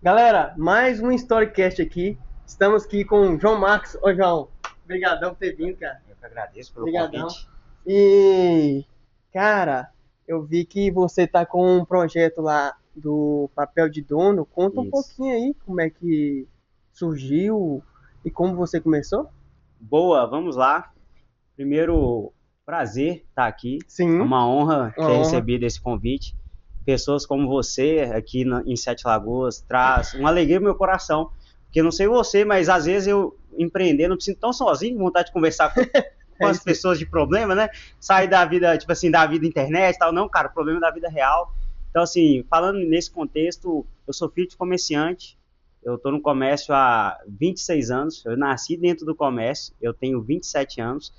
Galera, mais um Storycast aqui. Estamos aqui com o João Marcos. Ô, João, obrigadão por ter vindo, cara. Eu que agradeço pelo Obrigadão. convite. E, cara, eu vi que você tá com um projeto lá do papel de dono. Conta um Isso. pouquinho aí como é que surgiu e como você começou. Boa, vamos lá. Primeiro, prazer estar aqui. É Sim, uma honra uma ter honra. recebido esse convite. Pessoas como você aqui em Sete Lagoas traz uma alegria no meu coração. Porque não sei você, mas às vezes eu empreendendo, me sinto tão sozinho, com vontade de conversar com É as isso mesmo. pessoas de problema, né? Sair da vida, tipo assim, da vida internet e tal. Não, cara, problema da vida real. Então, assim, falando nesse contexto, eu sou filho de comerciante. Eu estou no comércio há 26 anos. Eu nasci dentro do comércio. Eu tenho 27 anos.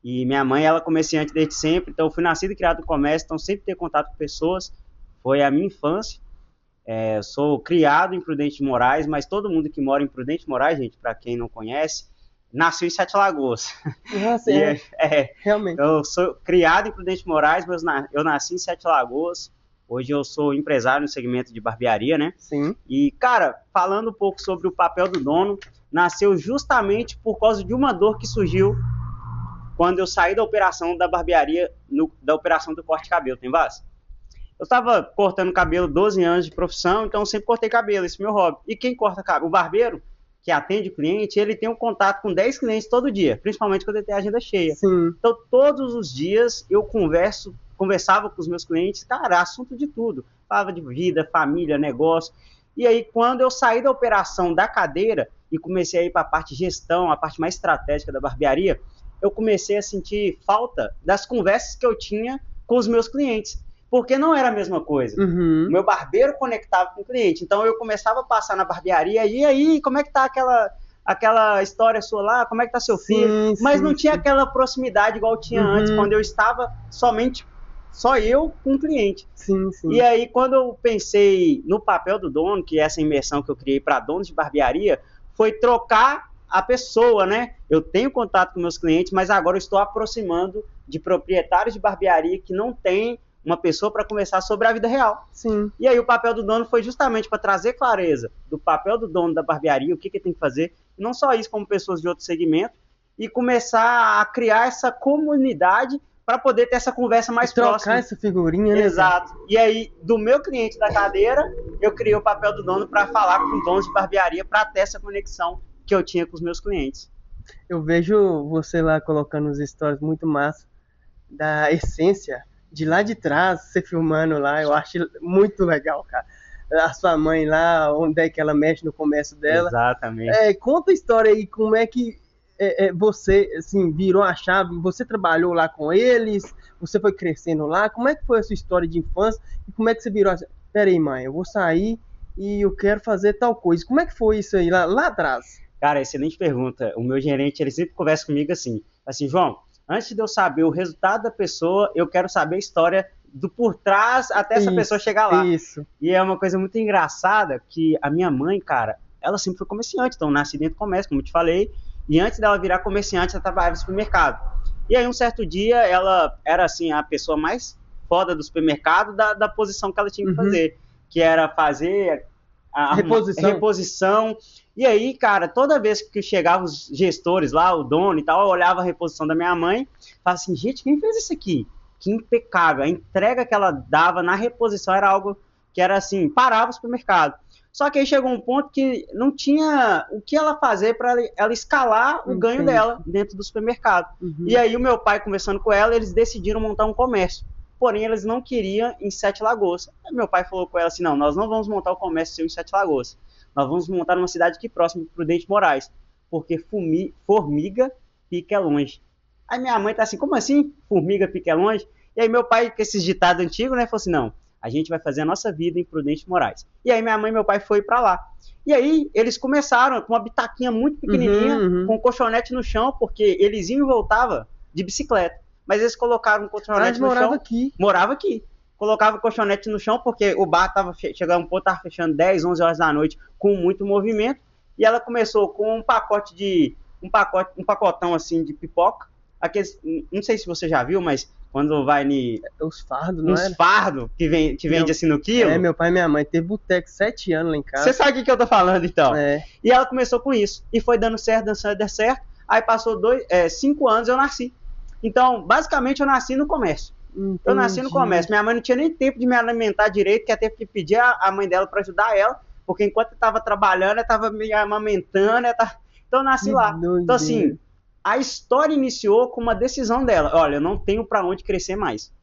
E minha mãe, ela é comerciante desde sempre. Então, eu fui nascido e criado no comércio. Então, sempre ter contato com pessoas. Foi a minha infância. Eu sou criado em Prudente de Moraes, mas todo mundo que mora em Prudente de Moraes, gente, para quem não conhece, nasceu em Sete Lagoas. Nossa, E realmente. eu sou criado em Prudente de Moraes, mas eu nasci em Sete Lagoas. Hoje eu sou empresário no segmento de barbearia, né? Sim. E, cara, falando um pouco sobre o papel do dono, nasceu justamente por causa de uma dor que surgiu quando eu saí da operação da barbearia, da operação do corte de cabelo, tem base? Eu estava cortando cabelo 12 anos de profissão, então eu sempre cortei cabelo, esse é meu hobby. E quem corta cabelo? O barbeiro, que atende o cliente, ele tem um contato com 10 clientes todo dia, principalmente quando ele tem a agenda cheia. Sim. Então, todos os dias eu conversava com os meus clientes, cara, assunto de tudo. Falava de vida, família, negócio. E aí, quando eu saí da operação da cadeira e comecei a ir para a parte de gestão, a parte mais estratégica da barbearia, eu comecei a sentir falta das conversas que eu tinha com os meus clientes, porque não era a mesma coisa. O Uhum. meu barbeiro conectava com o cliente, então eu começava a passar na barbearia, e aí, como é que tá aquela história sua lá, como é que tá seu filho? Sim, Mas sim, não tinha sim. aquela proximidade igual tinha antes, Uhum. quando eu estava só eu com o cliente. Sim, E sim. aí, quando eu pensei no papel do dono, que é essa imersão que eu criei para donos de barbearia, foi trocar a pessoa, né? Eu tenho contato com meus clientes, mas agora eu estou aproximando de proprietários de barbearia que não têm uma pessoa para conversar sobre a vida real. Sim. E aí o papel do dono foi justamente para trazer clareza do papel do dono da barbearia, o que tem que fazer, não só isso, como pessoas de outro segmento, e começar a criar essa comunidade para poder ter essa conversa E mais trocar próxima. essa figurinha, né, cara? Exato. E aí, do meu cliente da cadeira, eu criei o papel do dono para falar com donos de barbearia para ter essa conexão que eu tinha com os meus clientes. Eu vejo você lá colocando os stories muito massa da essência de lá de trás, você filmando lá, eu acho muito legal, cara. A sua mãe lá, onde é que ela mexe no comércio dela. Exatamente. Conta a história aí, como é que você assim, virou a chave, você trabalhou lá com eles, você foi crescendo lá, como é que foi a sua história de infância e como é que você virou a chave? Peraí, mãe, eu vou sair e eu quero fazer tal coisa. Como é que foi isso aí lá atrás? Cara, excelente pergunta. O meu gerente, ele sempre conversa comigo assim, João, antes de eu saber o resultado da pessoa, eu quero saber a história do por trás até essa pessoa Isso, chegar lá. isso. E é uma coisa muito engraçada que a minha mãe, cara, ela sempre foi comerciante, então nasci dentro do comércio, como eu te falei, e antes dela virar comerciante, ela trabalhava no supermercado. E aí, um certo dia, ela era, assim, a pessoa mais foda do supermercado da posição que ela tinha que Uhum. fazer, que era fazer a Reposição. reposição. E aí, cara, toda vez que chegavam os gestores lá, o dono e tal, eu olhava a reposição da minha mãe, falava assim, gente, quem fez isso aqui? Que impecável. A entrega que ela dava na reposição era algo que era assim, parava o supermercado. Só que aí chegou um ponto que não tinha o que ela fazer para ela escalar o ganho Entendi. dela dentro do supermercado. E Uhum. aí o meu pai, conversando com ela, eles decidiram montar um comércio. Porém, eles não queriam em Sete Lagoas. Aí meu pai falou com ela assim, não, nós não vamos montar o comércio seu em Sete Lagoas. Nós vamos montar numa cidade aqui próxima, Prudente Moraes. Porque formiga pica é longe. Aí minha mãe tá assim, como assim? Formiga pica é longe? E aí meu pai, com esses ditados antigos, né, falou assim, não, a gente vai fazer a nossa vida em Prudente Moraes. E aí minha mãe e meu pai foi para lá. E aí eles começaram com uma bitaquinha muito Uhum, pequenininha, com uhum. um colchonete no chão, porque eles iam e voltavam de bicicleta. Mas eles colocaram um Ah, ele colchonete no morava chão, aqui. morava aqui. Colocava o colchonete no chão, porque o bar estava chegando um ponto, estava fechando 10, 11 horas da noite, com muito movimento. E ela começou com um pacotão assim de pipoca. Aqueles, não sei se você já viu, mas Quando vai Os fardos, não uns era? fardos que vende assim no quilo. É, meu pai e minha mãe teve boteco 7 anos lá em casa. Você sabe o que eu tô falando, então? É. E ela começou com isso. E foi dando certo, dando certo. Aí passou 5 anos eu nasci. Então, basicamente, eu nasci no comércio. Entendi. Eu nasci no comércio. Minha mãe não tinha nem tempo de me alimentar direito, que ela teve que pedir a mãe dela para ajudar ela, porque enquanto eu estava trabalhando, ela estava me amamentando. Então, eu nasci lá. Então, assim, a história iniciou com uma decisão dela. Olha, eu não tenho para onde crescer mais.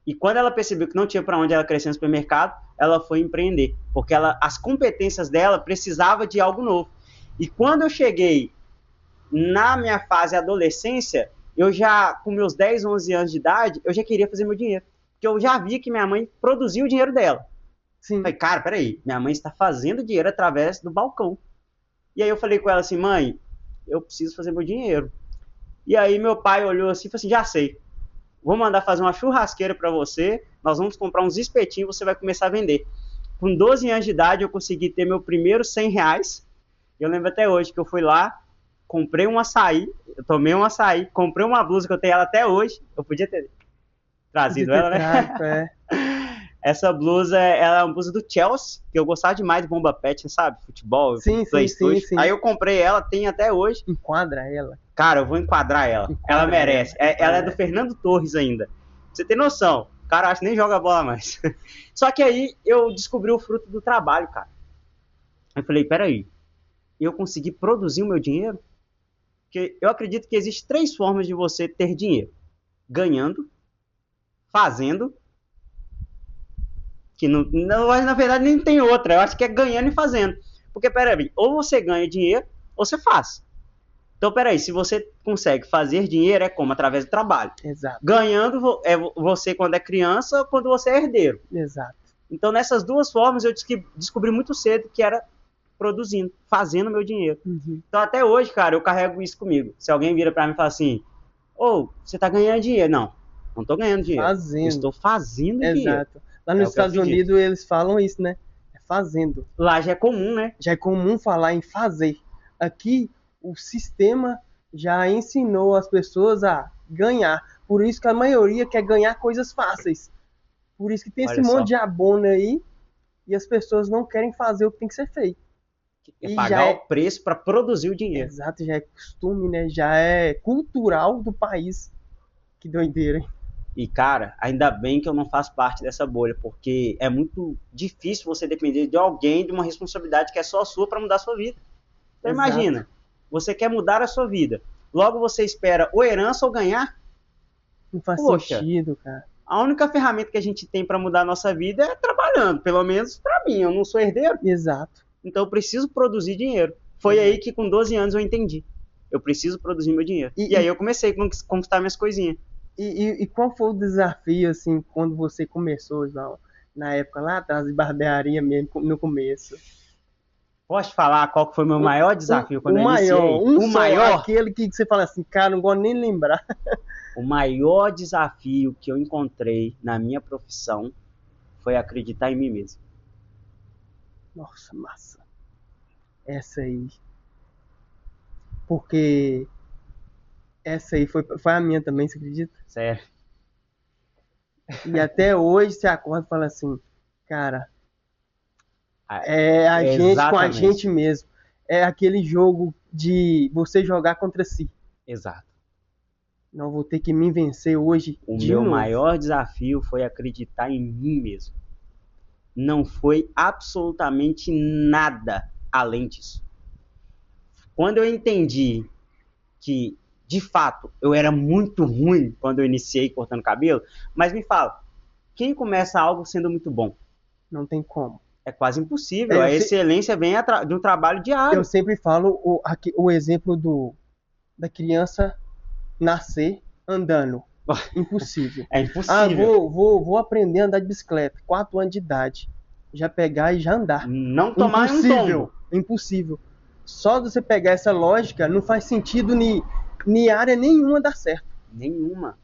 E quando ela percebeu que não tinha para onde ela crescer no supermercado, ela foi empreender, porque as competências dela precisavam de algo novo. E quando eu cheguei na minha fase adolescência, eu já, com meus 10, 11 anos de idade, eu já queria fazer meu dinheiro. Porque eu já via que minha mãe produzia o dinheiro dela. Sim. Falei, cara, peraí, minha mãe está fazendo dinheiro através do balcão. E aí eu falei com ela assim, mãe, eu preciso fazer meu dinheiro. E aí meu pai olhou assim e falou assim, já sei. Vou mandar fazer uma churrasqueira para você, nós vamos comprar uns espetinhos, você vai começar a vender. Com 12 anos de idade, eu consegui ter meu primeiro R$100. Eu lembro até hoje que eu fui lá, comprei um açaí, eu tomei um açaí, comprei uma blusa que eu tenho ela até hoje, eu podia ter trazido ela, né? Essa blusa, ela é uma blusa do Chelsea, que eu gostava demais de Bomba Pet, sabe? Futebol, sim. Aí eu comprei ela, tem até hoje. Enquadra ela. Cara, eu vou enquadrar ela. Ela merece. Ela é do Fernando Torres ainda. Você tem noção. O cara acho que nem joga bola mais. Só que aí eu descobri o fruto do trabalho, cara. Eu falei, peraí, eu consegui produzir o meu dinheiro? Porque eu acredito que existem 3 formas de você ter dinheiro. Ganhando, fazendo, que não, na verdade nem tem outra. Eu acho que é ganhando e fazendo. Porque, peraí, ou você ganha dinheiro, ou você faz. Então, peraí, se você consegue fazer dinheiro, é como? Através do trabalho. Exato. Ganhando é você quando é criança ou quando você é herdeiro. Exato. Então, nessas 2 formas, eu descobri muito cedo que era produzindo, fazendo meu dinheiro. Uhum. Então, até hoje, cara, eu carrego isso comigo. Se alguém vira pra mim e fala assim, você tá ganhando dinheiro. Não tô ganhando dinheiro. Fazendo. Eu estou fazendo dinheiro. Exato. Lá nos Estados Unidos, eles falam isso, né? É fazendo. Lá já é comum, né? Já é comum falar em fazer. Aqui, o sistema já ensinou as pessoas a ganhar. Por isso que a maioria quer ganhar coisas fáceis. Por isso que tem esse monte de abono aí e as pessoas não querem fazer o que tem que ser feito. É pagar o preço para produzir o dinheiro. Exato, já é costume, né? Já é cultural do país. Que doideira, hein? E, cara, ainda bem que eu não faço parte dessa bolha, porque é muito difícil você depender de alguém, de uma responsabilidade que é só sua para mudar a sua vida. Então, imagina, você quer mudar a sua vida, logo você espera ou herança ou ganhar? Não faz sentido, cara. A única ferramenta que a gente tem para mudar a nossa vida é trabalhando, pelo menos para mim, eu não sou herdeiro. Exato. Então, eu preciso produzir dinheiro. Foi aí que com 12 anos eu entendi. Eu preciso produzir meu dinheiro. E aí eu comecei a conquistar minhas coisinhas. E qual foi o desafio, assim, quando você começou, João? Na época lá atrás, de barbearia mesmo, no começo? Posso falar qual foi o meu maior desafio quando eu iniciei? O maior, aquele que você fala assim, cara, não gosto nem de lembrar. O maior desafio que eu encontrei na minha profissão foi acreditar em mim mesmo. Nossa, massa. Essa aí. Porque essa aí foi a minha também, você acredita? Sério. E até hoje você acorda e fala assim, cara, é a gente com a gente mesmo. É aquele jogo de você jogar contra si. Exato. Não vou ter que me vencer hoje. O meu maior desafio foi acreditar em mim mesmo. Não foi absolutamente nada além disso. Quando eu entendi que, de fato, eu era muito ruim quando eu iniciei cortando cabelo, mas me fala, quem começa algo sendo muito bom? Não tem como. É quase impossível. A excelência vem de um trabalho diário. Eu sempre falo o exemplo da criança nascer andando. Impossível. É impossível. Vou aprender a andar de bicicleta. 4 anos de idade. Já pegar e já andar. Não tomar um tombo. Impossível. Só de você pegar essa lógica, não faz sentido em área nenhuma dar certo. Nenhuma.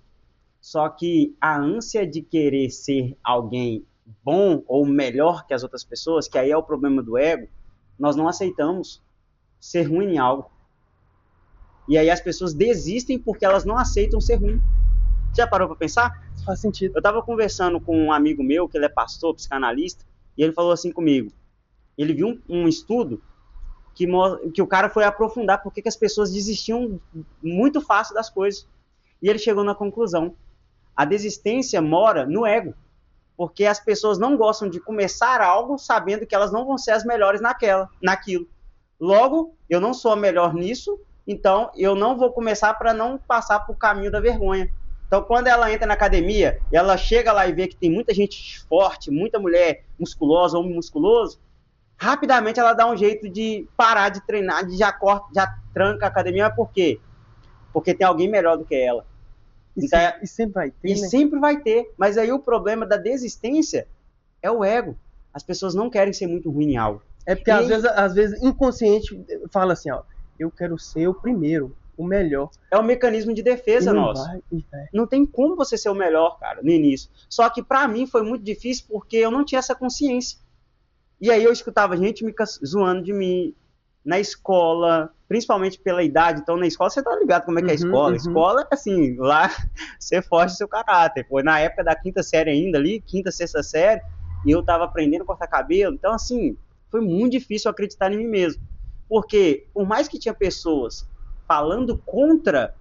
Só que a ânsia de querer ser alguém bom ou melhor que as outras pessoas, que aí é o problema do ego, nós não aceitamos ser ruim em algo. E aí as pessoas desistem porque elas não aceitam ser ruim. Já parou para pensar? Faz sentido. Eu estava conversando com um amigo meu, que ele é pastor, psicanalista, e ele falou assim comigo. Ele viu um estudo que o cara foi aprofundar porque que as pessoas desistiam muito fácil das coisas. E ele chegou na conclusão. A desistência mora no ego. Porque as pessoas não gostam de começar algo sabendo que elas não vão ser as melhores naquilo. Logo, eu não sou a melhor nisso, então eu não vou começar para não passar por caminho da vergonha. Então, quando ela entra na academia e ela chega lá e vê que tem muita gente forte, muita mulher musculosa, homem musculoso, rapidamente ela dá um jeito de parar de treinar, já tranca a academia. Por quê? Porque tem alguém melhor do que ela. Então, e sempre vai ter, e sempre vai ter. Mas aí o problema da desistência é o ego. As pessoas não querem ser muito ruim em algo. É porque às vezes inconsciente fala assim, ó, eu quero ser o primeiro, o melhor. É um mecanismo de defesa nosso. Não tem como você ser o melhor, cara, no início. Só que pra mim foi muito difícil porque eu não tinha essa consciência. E aí eu escutava gente me zoando de mim na escola, principalmente pela idade. Então, na escola, você tá ligado como é que é a escola. A escola, assim, lá você forja seu caráter. Foi na época da quinta série ainda ali, quinta, sexta série, e eu tava aprendendo a cortar cabelo. Então, assim, foi muito difícil acreditar em mim mesmo. Porque, por mais que tinha pessoas falando contra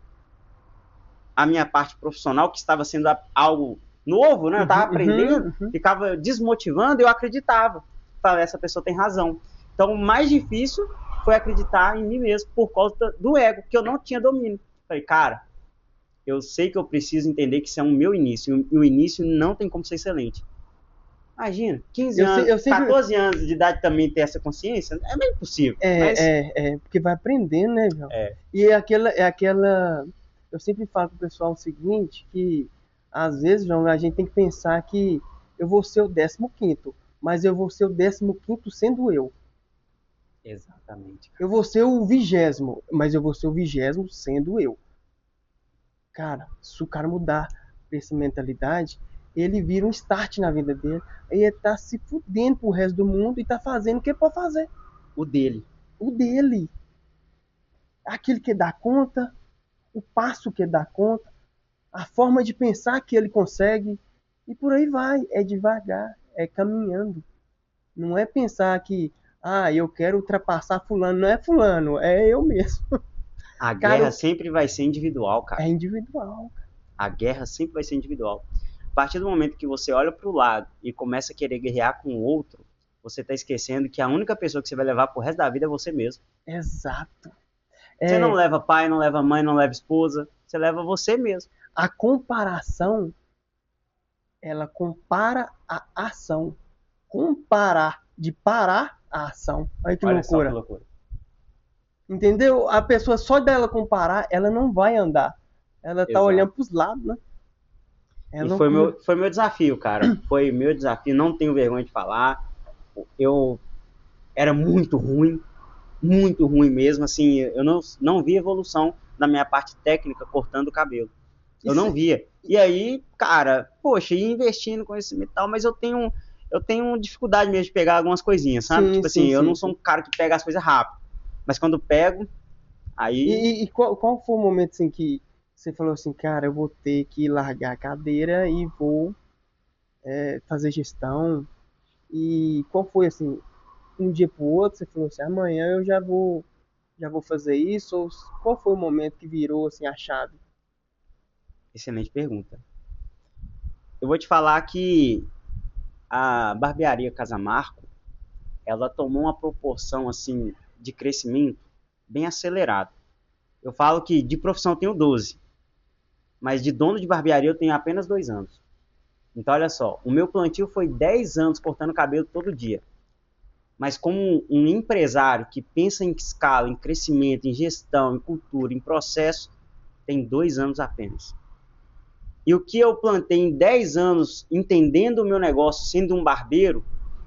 a minha parte profissional, que estava sendo algo novo, né? Eu tava aprendendo, ficava desmotivando, eu acreditava. Falei, essa pessoa tem razão. Então, o mais difícil foi acreditar em mim mesmo, por causa do ego, que eu não tinha domínio. Falei, cara, eu sei que eu preciso entender que isso é o meu início, e o início não tem como ser excelente. Imagina, 15 anos, 14 anos de idade também ter essa consciência, é meio impossível. Porque vai aprendendo, né, João? E eu sempre falo pro pessoal o seguinte, que às vezes, João, a gente tem que pensar que eu vou ser o 15º, mas eu vou ser o 15º sendo eu. Exatamente. Eu vou ser o 20º, mas eu vou ser o 20º sendo eu. Cara, se o cara mudar essa mentalidade, ele vira um start na vida dele. Aí ele tá se fudendo pro resto do mundo e tá fazendo o que pode fazer. O dele. O dele. Aquilo que dá conta, o passo que dá conta, a forma de pensar que ele consegue. E por aí vai. É devagar, é caminhando. Não é pensar que eu quero ultrapassar fulano. Não é fulano, é eu mesmo. A guerra sempre vai ser individual, cara. É individual. A guerra sempre vai ser individual. A partir do momento que você olha para o lado e começa a querer guerrear com o outro, você está esquecendo que a única pessoa que você vai levar pro resto da vida é você mesmo. Exato. Você não leva pai, não leva mãe, não leva esposa. Você leva você mesmo. A comparação, ela compara a ação. Comparar, de parar a ação. Olha que loucura. Só que loucura. Entendeu? A pessoa só dela comparar, ela não vai andar. Ela tá olhando pros lados, né? E foi meu desafio, cara. Foi meu desafio. Não tenho vergonha de falar. Eu era muito ruim mesmo. Assim, eu não vi evolução na minha parte técnica cortando o cabelo. Eu não via. E aí, cara, poxa, ia investindo com esse metal, mas eu tenho dificuldade mesmo de pegar algumas coisinhas, sabe? Eu não sou um cara que pega as coisas rápido. Mas quando pego, aí... E qual foi o momento assim que você falou assim, cara, eu vou ter que largar a cadeira e vou fazer gestão? E qual foi assim, um dia pro outro, você falou assim, amanhã eu já vou fazer isso? Ou qual foi o momento que virou assim a chave? Excelente pergunta. Eu vou te falar que a barbearia Casamarco, ela tomou uma proporção assim de crescimento bem acelerado. Eu falo que de profissão eu tenho 12, mas de dono de barbearia eu tenho apenas 2 anos. Então olha só, o meu plantio foi 10 anos cortando cabelo todo dia. Mas como um empresário que pensa em escala, em crescimento, em gestão, em cultura, em processo, tem 2 anos apenas. E o que eu plantei em 10 anos, entendendo o meu negócio, sendo um barbeiro,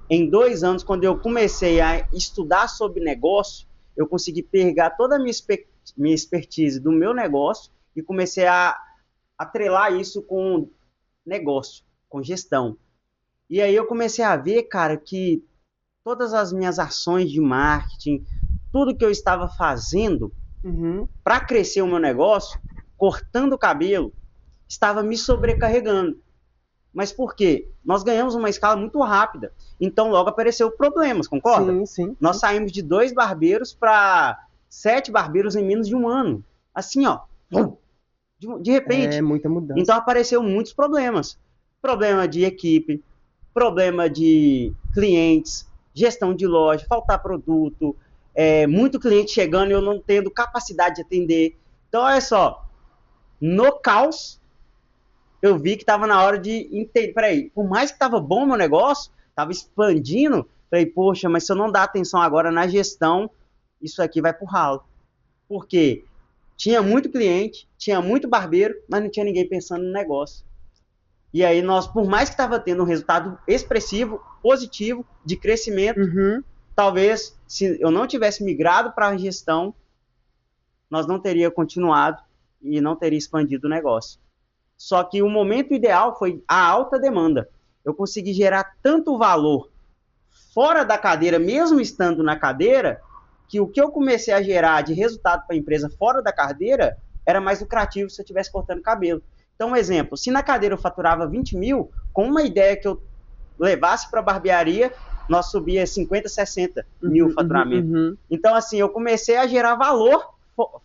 em 2 anos, quando eu comecei a estudar sobre negócio, eu consegui pegar toda a minha expertise do meu negócio e comecei a atrelar isso com negócio, com gestão. E aí eu comecei a ver, cara, que todas as minhas ações de marketing, tudo que eu estava fazendo para crescer o meu negócio, cortando o cabelo, estava me sobrecarregando. Mas por quê? Nós ganhamos uma escala muito rápida. Então logo apareceu problemas, concorda? Sim, sim. Nós saímos de 2 barbeiros para 7 barbeiros em menos de um ano. Assim, ó. De repente. É muita mudança. Então apareceu muitos problemas. Problema de equipe, problema de clientes, gestão de loja, faltar produto, muito cliente chegando e eu não tendo capacidade de atender. Então, olha só, no caos, eu vi que estava na hora de entender. Peraí, por mais que estava bom o meu negócio, estava expandindo, falei, poxa, mas se eu não dar atenção agora na gestão, isso aqui vai pro ralo. Por quê? Tinha muito cliente, tinha muito barbeiro, mas não tinha ninguém pensando no negócio. E aí nós, por mais que estava tendo um resultado expressivo, positivo, de crescimento, talvez se eu não tivesse migrado para a gestão, nós não teria continuado e não teria expandido o negócio. Só que o momento ideal foi a alta demanda. Eu consegui gerar tanto valor fora da cadeira, mesmo estando na cadeira, que o que eu comecei a gerar de resultado para a empresa fora da cadeira era mais lucrativo se eu estivesse cortando cabelo. Então, um exemplo, se na cadeira eu faturava 20 mil, com uma ideia que eu levasse para a barbearia, nós subia 50, 60 mil faturamento. Então, assim, eu comecei a gerar valor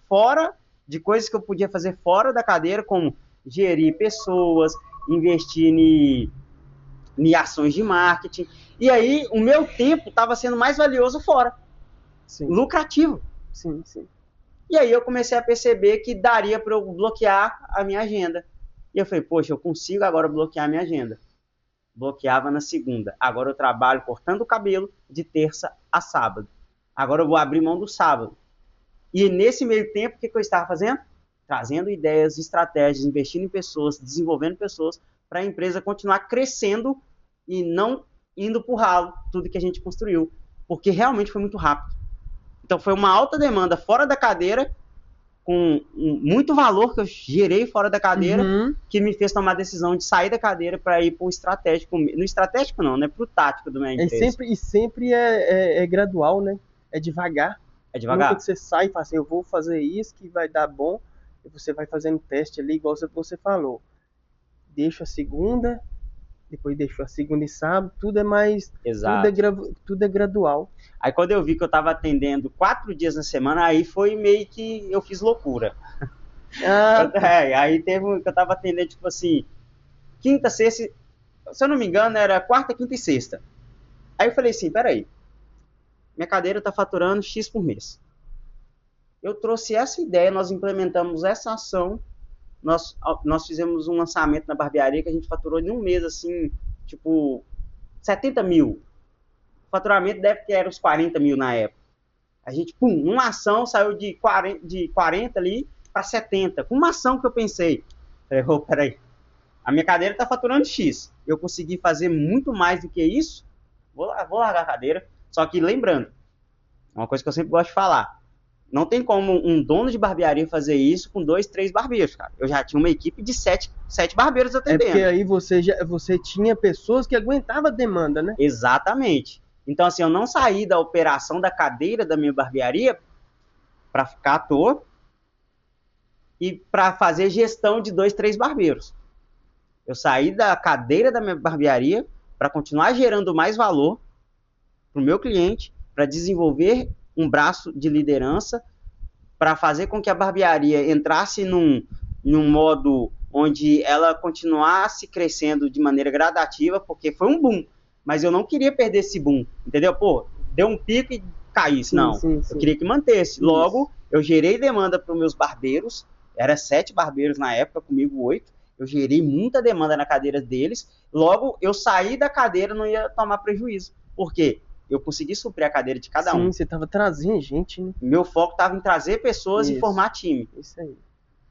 fora de coisas que eu podia fazer fora da cadeira, como gerir pessoas, investir em ações de marketing. E aí, o meu tempo estava sendo mais valioso fora. Sim. Lucrativo. Sim, sim. E aí eu comecei a perceber que daria para eu bloquear a minha agenda. E eu falei, poxa, eu consigo agora bloquear a minha agenda. Bloqueava na segunda. Agora eu trabalho cortando o cabelo de terça a sábado. Agora eu vou abrir mão do sábado. E nesse meio tempo, o que eu estava fazendo? Trazendo ideias, estratégias, investindo em pessoas, desenvolvendo pessoas, para a empresa continuar crescendo e não indo para o ralo tudo que a gente construiu. Porque realmente foi muito rápido. Então foi uma alta demanda fora da cadeira, com muito valor que eu gerei fora da cadeira, que me fez tomar a decisão de sair da cadeira para ir para o estratégico. No estratégico não, né? Para o tático da minha empresa. E sempre é gradual, né? É devagar. É devagar. Nunca que você sai e fala assim, eu vou fazer isso que vai dar bom, e você vai fazendo teste ali, igual você falou. Deixa a segunda, depois deixou a segunda e sábado, tudo é mais... Exato. Tudo é gradual. Aí quando eu vi que eu estava atendendo 4 dias na semana, aí foi meio que eu fiz loucura. Aí teve um que eu estava atendendo, tipo assim, quinta, sexta, se eu não me engano, era quarta, quinta e sexta. Aí eu falei assim, peraí, minha cadeira está faturando X por mês. Eu trouxe essa ideia, nós implementamos essa ação, nós fizemos um lançamento na barbearia que a gente faturou em um mês, assim, tipo, 70 mil. O faturamento deve ter uns 40 mil na época. A gente, uma ação saiu de 40 ali para 70. Com uma ação que eu pensei, falei, peraí, a minha cadeira está faturando X. Eu consegui fazer muito mais do que isso, vou largar a cadeira. Só que lembrando, uma coisa que eu sempre gosto de falar, não tem como um dono de barbearia fazer isso com 2, 3 barbeiros, cara. Eu já tinha uma equipe de 7 barbeiros atendendo. É porque aí você tinha pessoas que aguentavam a demanda, né? Exatamente. Então, assim, eu não saí da operação da cadeira da minha barbearia para ficar à toa e para fazer gestão de 2, 3 barbeiros. Eu saí da cadeira da minha barbearia para continuar gerando mais valor para o meu cliente, para desenvolver um braço de liderança, para fazer com que a barbearia entrasse num modo onde ela continuasse crescendo de maneira gradativa, porque foi um boom. Mas eu não queria perder esse boom, entendeu? Pô, deu um pico e caísse. Não, sim. Eu queria que mantesse. Logo, eu gerei demanda para os meus barbeiros, era 7 barbeiros na época, comigo 8. Eu gerei muita demanda na cadeira deles. Logo, eu saí da cadeira, não ia tomar prejuízo. Por quê? Eu consegui suprir a cadeira de cada um. Sim, você estava trazendo gente, né? Meu foco estava em trazer pessoas e formar time. Isso aí.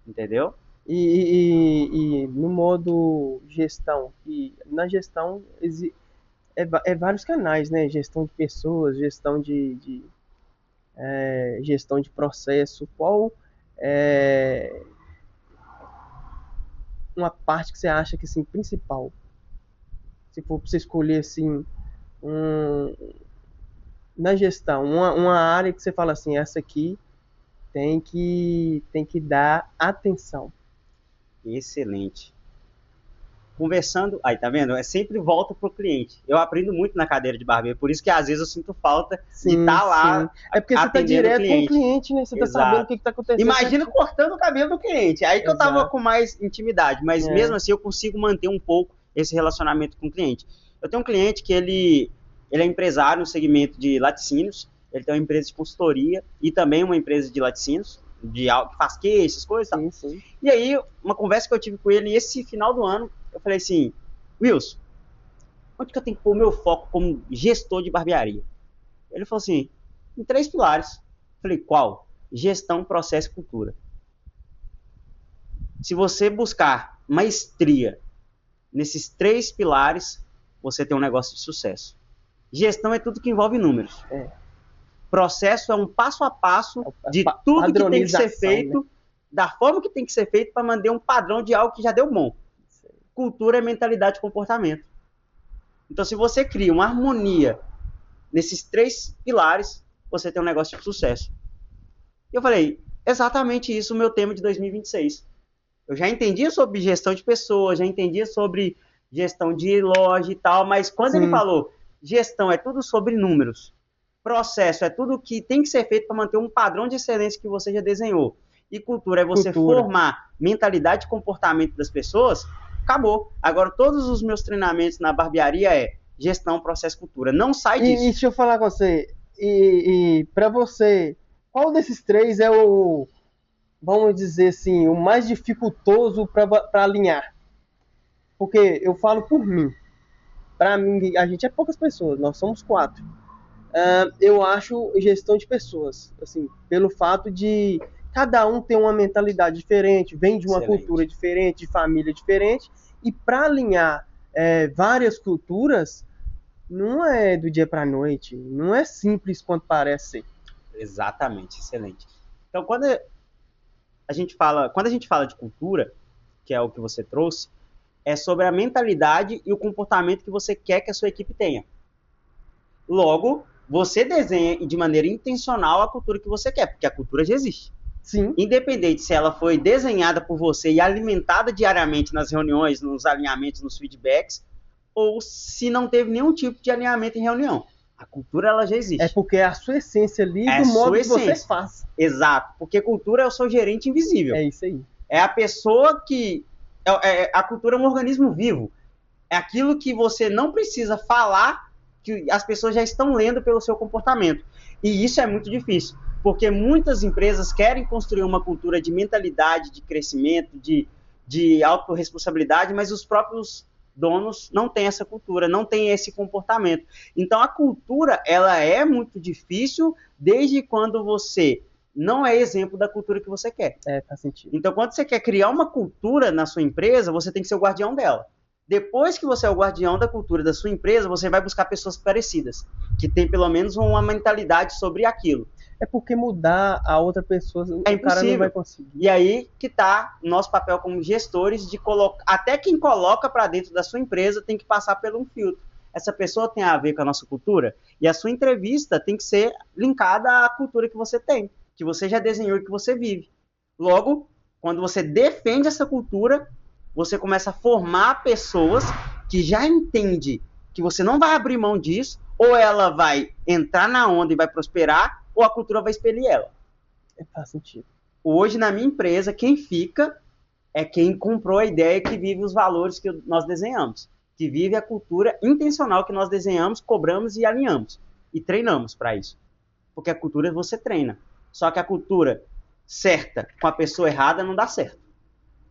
Entendeu? E no modo gestão, e na gestão vários canais, né? Gestão de pessoas, gestão gestão de processo. Qual é uma parte que você acha que assim principal? Se for para você escolher assim na gestão, uma área que você fala assim, essa aqui tem que dar atenção. Excelente. Conversando, aí tá vendo? É sempre volta pro cliente. Eu aprendo muito na cadeira de barbeiro, por isso que às vezes eu sinto falta de estar lá É porque você tá atendendo o direto com o cliente. cliente, né? Você tá sabendo o Exato. que tá acontecendo. Imagina cortando o cabelo do cliente. Aí que eu tava Exato. com mais intimidade, mas É. mesmo assim eu consigo manter um pouco esse relacionamento com o cliente. Eu tenho um cliente que ele é empresário no segmento de laticínios, ele tem uma empresa de consultoria e também uma empresa de laticínios, que faz queijo, essas coisas. Sim, sim. E aí, uma conversa que eu tive com ele esse final do ano, eu falei assim, Wilson, onde que eu tenho que pôr o meu foco como gestor de barbearia? Ele falou assim, em 3 pilares. Eu falei, qual? Gestão, processo e cultura. Se você buscar maestria nesses 3 pilares, você tem um negócio de sucesso. Gestão é tudo que envolve números. Processo é um passo a passo de tudo que tem que ser feito, né? Da forma que tem que ser feito para manter um padrão de algo que já deu bom. Cultura é mentalidade e comportamento. Então, se você cria uma harmonia nesses 3 pilares, você tem um negócio de sucesso. E eu falei, exatamente isso o meu tema de 2026. Eu já entendia sobre gestão de pessoas, já entendia sobre gestão de loja e tal, mas quando ele falou, gestão é tudo sobre números, processo é tudo que tem que ser feito para manter um padrão de excelência que você já desenhou, e cultura é você formar mentalidade e comportamento das pessoas, acabou. Agora, todos os meus treinamentos na barbearia é gestão, processo, cultura. Não sai disso. E deixa eu falar com você, e para você, qual desses 3 é o, vamos dizer assim, o mais dificultoso para alinhar? Porque eu falo por mim. Para mim, a gente é poucas pessoas, nós somos 4. Eu acho gestão de pessoas, assim, pelo fato de cada um ter uma mentalidade diferente, vem de uma cultura diferente, de família diferente, e para alinhar várias culturas, não é do dia para a noite, não é simples quanto parece ser. Exatamente, excelente. Então, quando a gente fala de cultura, que é o que você trouxe, é sobre a mentalidade e o comportamento que você quer que a sua equipe tenha. Logo, você desenha de maneira intencional a cultura que você quer, porque a cultura já existe. Sim. Independente se ela foi desenhada por você e alimentada diariamente nas reuniões, nos alinhamentos, nos feedbacks, ou se não teve nenhum tipo de alinhamento em reunião. A cultura, ela já existe. É porque é a sua essência ali, do modo que você faz. Exato, porque cultura é o seu gerente invisível. É isso aí. É a pessoa que... a cultura é um organismo vivo. É aquilo que você não precisa falar, que as pessoas já estão lendo pelo seu comportamento. E isso é muito difícil, porque muitas empresas querem construir uma cultura de mentalidade, de crescimento, de autorresponsabilidade, mas os próprios donos não têm essa cultura, não têm esse comportamento. Então, a cultura, ela é muito difícil desde quando você não é exemplo da cultura que você quer. Faz sentido. Então, quando você quer criar uma cultura na sua empresa, você tem que ser o guardião dela. Depois que você é o guardião da cultura da sua empresa, você vai buscar pessoas parecidas, que tem pelo menos uma mentalidade sobre aquilo. É porque mudar a outra pessoa, o cara não vai conseguir. E aí que está nosso papel como gestores, de colocar, até quem coloca para dentro da sua empresa tem que passar por um filtro. Essa pessoa tem a ver com a nossa cultura, e a sua entrevista tem que ser linkada à cultura que você tem, que você já desenhou e que você vive. Logo, quando você defende essa cultura, você começa a formar pessoas que já entendem que você não vai abrir mão disso, ou ela vai entrar na onda e vai prosperar, ou a cultura vai expelir ela. Faz sentido. Hoje, na minha empresa, quem fica é quem comprou a ideia, que vive os valores que nós desenhamos, que vive a cultura intencional que nós desenhamos, cobramos e alinhamos. E treinamos para isso. Porque a cultura você treina. Só que a cultura certa com a pessoa errada não dá certo.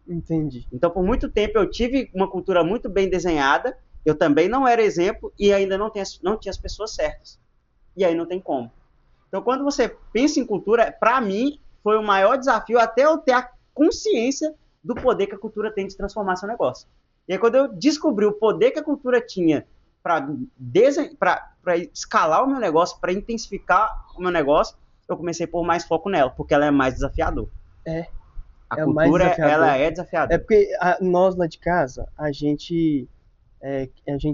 Entendi. Então, por muito tempo, eu tive uma cultura muito bem desenhada, eu também não era exemplo e ainda não tinha as pessoas certas. E aí não tem como. Então, quando você pensa em cultura, para mim, foi o maior desafio até eu ter a consciência do poder que a cultura tem de transformar seu negócio. E aí, quando eu descobri o poder que a cultura tinha para escalar o meu negócio, para intensificar o meu negócio, eu comecei a pôr mais foco nela, porque ela é mais desafiadora. A cultura, ela é desafiadora. É porque nós lá de casa, a gente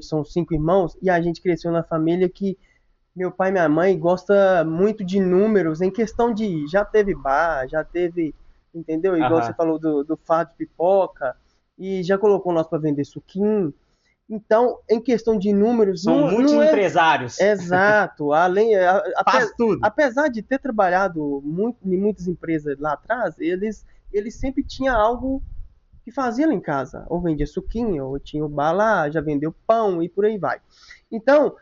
são 5 irmãos, e a gente cresceu na família que meu pai e minha mãe gosta muito de números, em questão de, já teve bar, já teve entendeu? Igual você falou do fardo de pipoca, e já colocou nós para vender suquinho. Então, em questão de números, São multi-empresários. Exato. Faz tudo. Apesar de ter trabalhado em muitas empresas lá atrás, eles sempre tinham algo que fazia lá em casa. Ou vendia suquinho, ou tinha o bar lá, já vendeu pão e por aí vai. Então,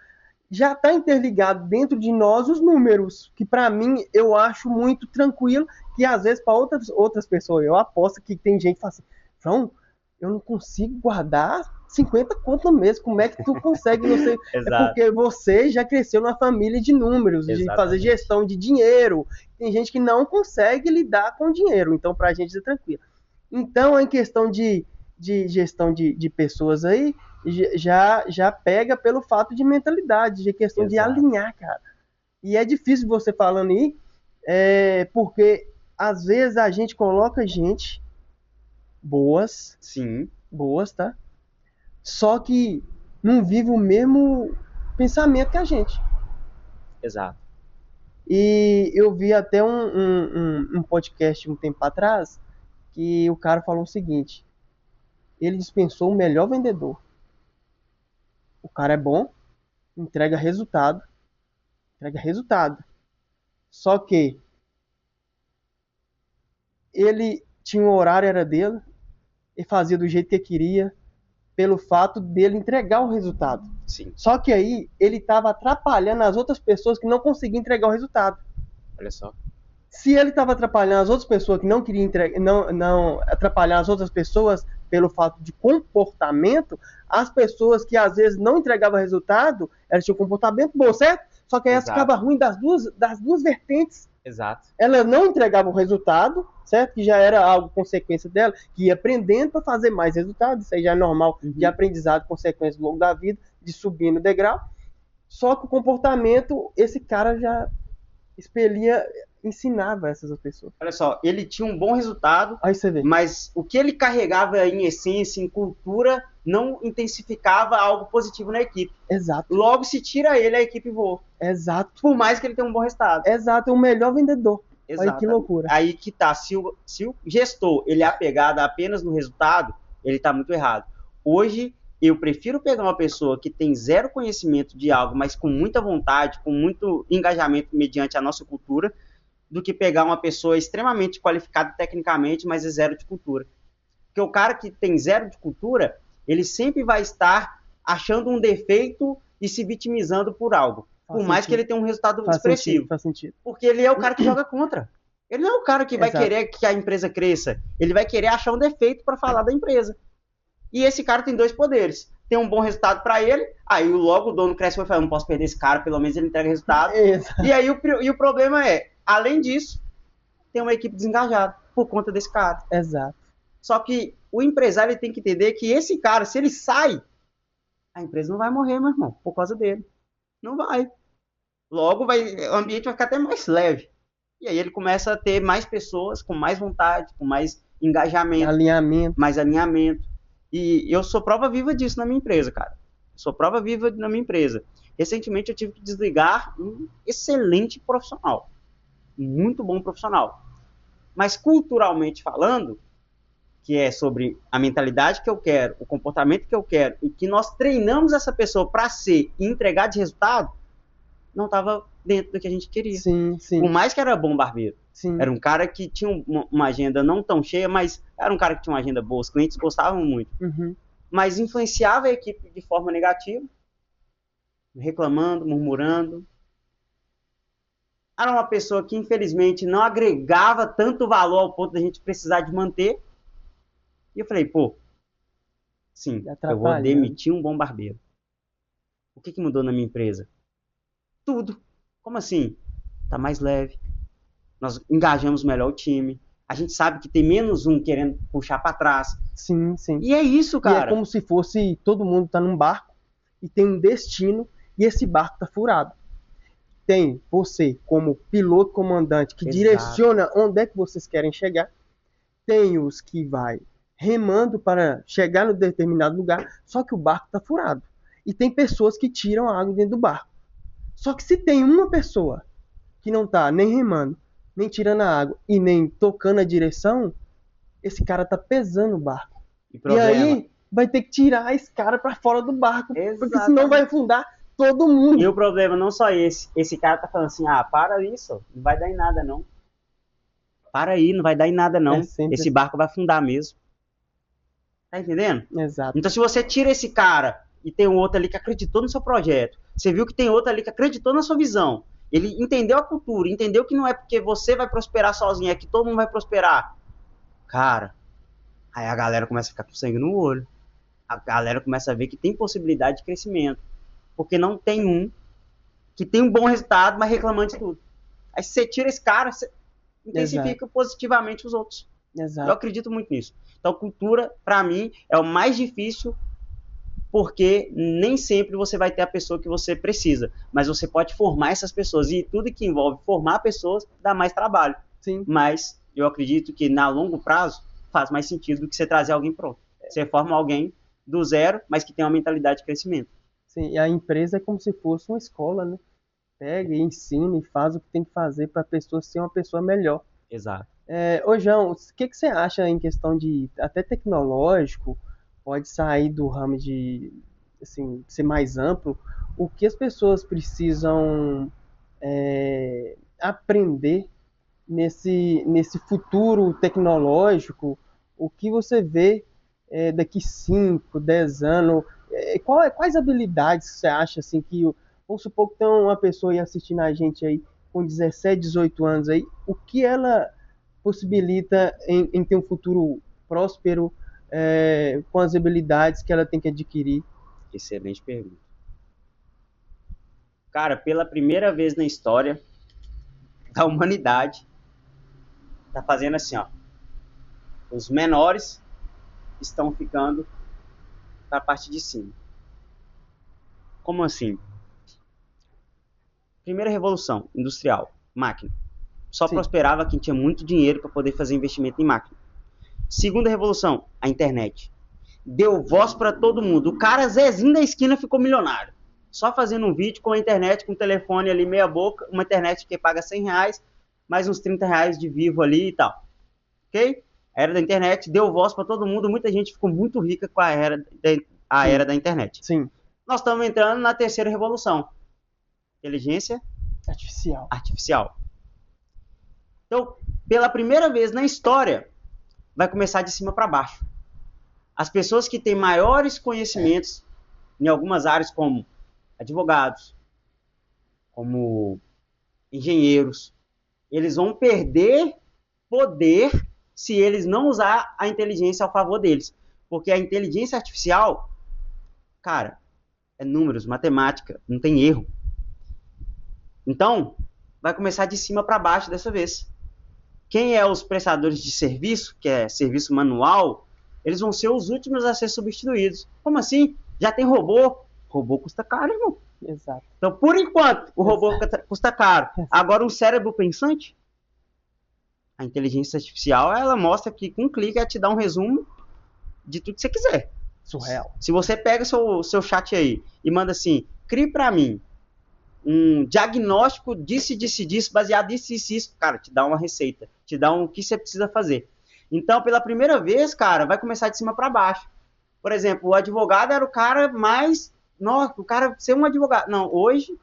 já está interligado dentro de nós os números, que para mim eu acho muito tranquilo, que às vezes para outras pessoas, eu aposto que tem gente que fala assim, João, eu não consigo guardar 50 conto no mês, como é que tu consegue? Não sei. É porque você já cresceu numa família de números, de fazer gestão de dinheiro. Tem gente que não consegue lidar com dinheiro, então para a gente é tranquilo. Então, em questão de gestão de pessoas aí, já pega pelo fato de mentalidade, de questão de alinhar, cara. E é difícil você falando aí, porque às vezes a gente coloca gente boas, sim, boas, tá? Só que não vive o mesmo pensamento que a gente. Exato. E eu vi até um podcast um tempo atrás, que o cara falou o seguinte, ele dispensou o melhor vendedor. O cara é bom, entrega resultado. Só que ele tinha um horário, era dele, ele fazia do jeito que queria, pelo fato dele entregar o resultado. Sim. Só que aí ele estava atrapalhando as outras pessoas que não conseguiam entregar o resultado. Olha só. Se ele estava atrapalhando as outras pessoas que não queriam entregar, não atrapalhar as outras pessoas pelo fato de comportamento, as pessoas que às vezes não entregavam resultado, elas tinham um comportamento bom, certo? Só que aí elas ficavam ruins das duas vertentes. Exato. Ela não entregava o resultado, certo? Que já era algo consequência dela, que ia aprendendo para fazer mais resultado, isso aí já é normal de aprendizado, consequência ao longo da vida, de subir no degrau. Só que o comportamento, esse cara já ensinava essas pessoas. Olha só, ele tinha um bom resultado, aí você vê. Mas o que ele carregava em essência, em cultura, não intensificava algo positivo na equipe. Exato. Logo, se tira ele, a equipe voa. Exato. Por mais que ele tenha um bom resultado. Exato, é o melhor vendedor. Exato. Olha que loucura. Aí que tá, se o gestor ele é apegado apenas no resultado, ele tá muito errado. Hoje, eu prefiro pegar uma pessoa que tem zero conhecimento de algo, mas com muita vontade, com muito engajamento mediante a nossa cultura, do que pegar uma pessoa extremamente qualificada tecnicamente, mas é zero de cultura. Porque o cara que tem zero de cultura, ele sempre vai estar achando um defeito e se vitimizando por algo. Por mais que ele tenha um resultado expressivo. Faz sentido. Porque ele é o cara que joga contra. Ele não é o cara que vai querer que a empresa cresça. Ele vai querer achar um defeito para falar da empresa. E esse cara tem dois poderes. Tem um bom resultado para ele, aí logo o dono cresce e vai falar, não posso perder esse cara, pelo menos ele entrega resultado. E aí o problema é, além disso, tem uma equipe desengajada por conta desse cara. Exato. Só que o empresário ele tem que entender que esse cara, se ele sai, a empresa não vai morrer, meu irmão, por causa dele. Não vai. Logo, o ambiente vai ficar até mais leve. E aí ele começa a ter mais pessoas com mais vontade, com mais engajamento. Mais alinhamento. E eu sou prova viva disso na minha empresa, cara. Sou prova viva na minha empresa. Recentemente eu tive que desligar um excelente profissional. Muito bom profissional. Mas culturalmente falando, que é sobre a mentalidade que eu quero, o comportamento que eu quero, e que nós treinamos essa pessoa para ser e entregar de resultado, não estava dentro do que a gente queria. Sim. Por mais que era bom barbeiro. Sim. Era um cara que tinha uma agenda não tão cheia, mas era um cara que tinha uma agenda boa, os clientes gostavam muito. Mas influenciava a equipe de forma negativa, reclamando, murmurando. Era uma pessoa que, infelizmente, não agregava tanto valor ao ponto da gente precisar de manter. E eu falei, sim, eu vou demitir um bom barbeiro. O que mudou na minha empresa? Tudo. Como assim? Tá mais leve. Nós engajamos melhor o time. A gente sabe que tem menos um querendo puxar para trás. Sim. E é isso, cara. E é como se fosse todo mundo tá num barco e tem um destino e esse barco tá furado. Tem você como piloto comandante que direciona onde é que vocês querem chegar. Tem os que vai remando para chegar no determinado lugar, só que o barco tá furado. E tem pessoas que tiram a água dentro do barco. Só que se tem uma pessoa que não tá nem remando, nem tirando a água e nem tocando a direção, esse cara tá pesando o barco. E E aí vai ter que tirar esse cara para fora do barco, porque senão vai afundar todo mundo. E o problema não só esse cara tá falando assim, para isso, não vai dar em nada não. Para aí, não vai dar em nada não. Esse barco vai afundar mesmo. Tá entendendo? Exato. Então se você tira esse cara e tem um outro ali que acreditou no seu projeto, você viu que tem outro ali que acreditou na sua visão, ele entendeu a cultura, entendeu que não é porque você vai prosperar sozinho, é que todo mundo vai prosperar. Cara, aí a galera começa a ficar com sangue no olho. A galera começa a ver que tem possibilidade de crescimento. Porque não tem um que tem um bom resultado, mas reclamando de tudo. Aí se você tira esse cara, você intensifica positivamente os outros. Exato. Eu acredito muito nisso. Então, cultura, para mim, é o mais difícil, porque nem sempre você vai ter a pessoa que você precisa, mas você pode formar essas pessoas, e tudo que envolve formar pessoas dá mais trabalho. Sim. Mas eu acredito que, na longo prazo, faz mais sentido do que você trazer alguém pronto. Você forma alguém do zero, mas que tem uma mentalidade de crescimento. Sim, e a empresa é como se fosse uma escola, né? Pega e ensina e faz o que tem que fazer para a pessoa ser uma pessoa melhor. Exato. Ô João, o que você acha em questão de até tecnológico, pode sair do ramo de assim, ser mais amplo, o que as pessoas precisam aprender nesse futuro tecnológico, o que você vê daqui 5, 10 anos, quais habilidades você acha assim que, vamos supor que tem uma pessoa aí assistindo a gente aí com 17, 18 anos aí, o que ela possibilita em ter um futuro próspero com as habilidades que ela tem que adquirir? Excelente pergunta. Cara, pela primeira vez na história da humanidade, tá fazendo assim, ó. Os menores estão ficando para a parte de cima. Como assim? Primeira revolução industrial, máquina. Só Sim. prosperava quem tinha muito dinheiro para poder fazer investimento em máquina. Segunda revolução, a internet. Deu voz para todo mundo. O cara Zezinho da esquina ficou milionário. Só fazendo um vídeo com a internet, com o telefone ali meia boca, uma internet que paga R$100, mais uns R$30 de vivo ali e tal. Ok? A era da internet deu voz para todo mundo, muita gente ficou muito rica com a era da internet. Sim. Nós estamos entrando na terceira revolução. Inteligência artificial. Então, pela primeira vez na história, vai começar de cima para baixo. As pessoas que têm maiores conhecimentos em algumas áreas, como advogados, como engenheiros, eles vão perder poder se eles não usar a inteligência ao favor deles. Porque a inteligência artificial, cara, é números, matemática, não tem erro. Então, vai começar de cima para baixo dessa vez. Quem é os prestadores de serviço, que é serviço manual, eles vão ser os últimos a ser substituídos. Como assim? Já tem robô? Robô custa caro, irmão. Exato. Então, por enquanto, o robô custa caro. Agora, um cérebro pensante, a inteligência artificial, ela mostra que com um clique ela te dá um resumo de tudo que você quiser. Surreal. Se você pega seu chat aí e manda assim, crie para mim um diagnóstico disso, baseado nisso, cara, te dá uma receita, te dá o que você precisa fazer. Então, pela primeira vez, cara, vai começar de cima para baixo. Por exemplo, o advogado era o cara mais... Nossa, o cara ser um advogado. Não, hoje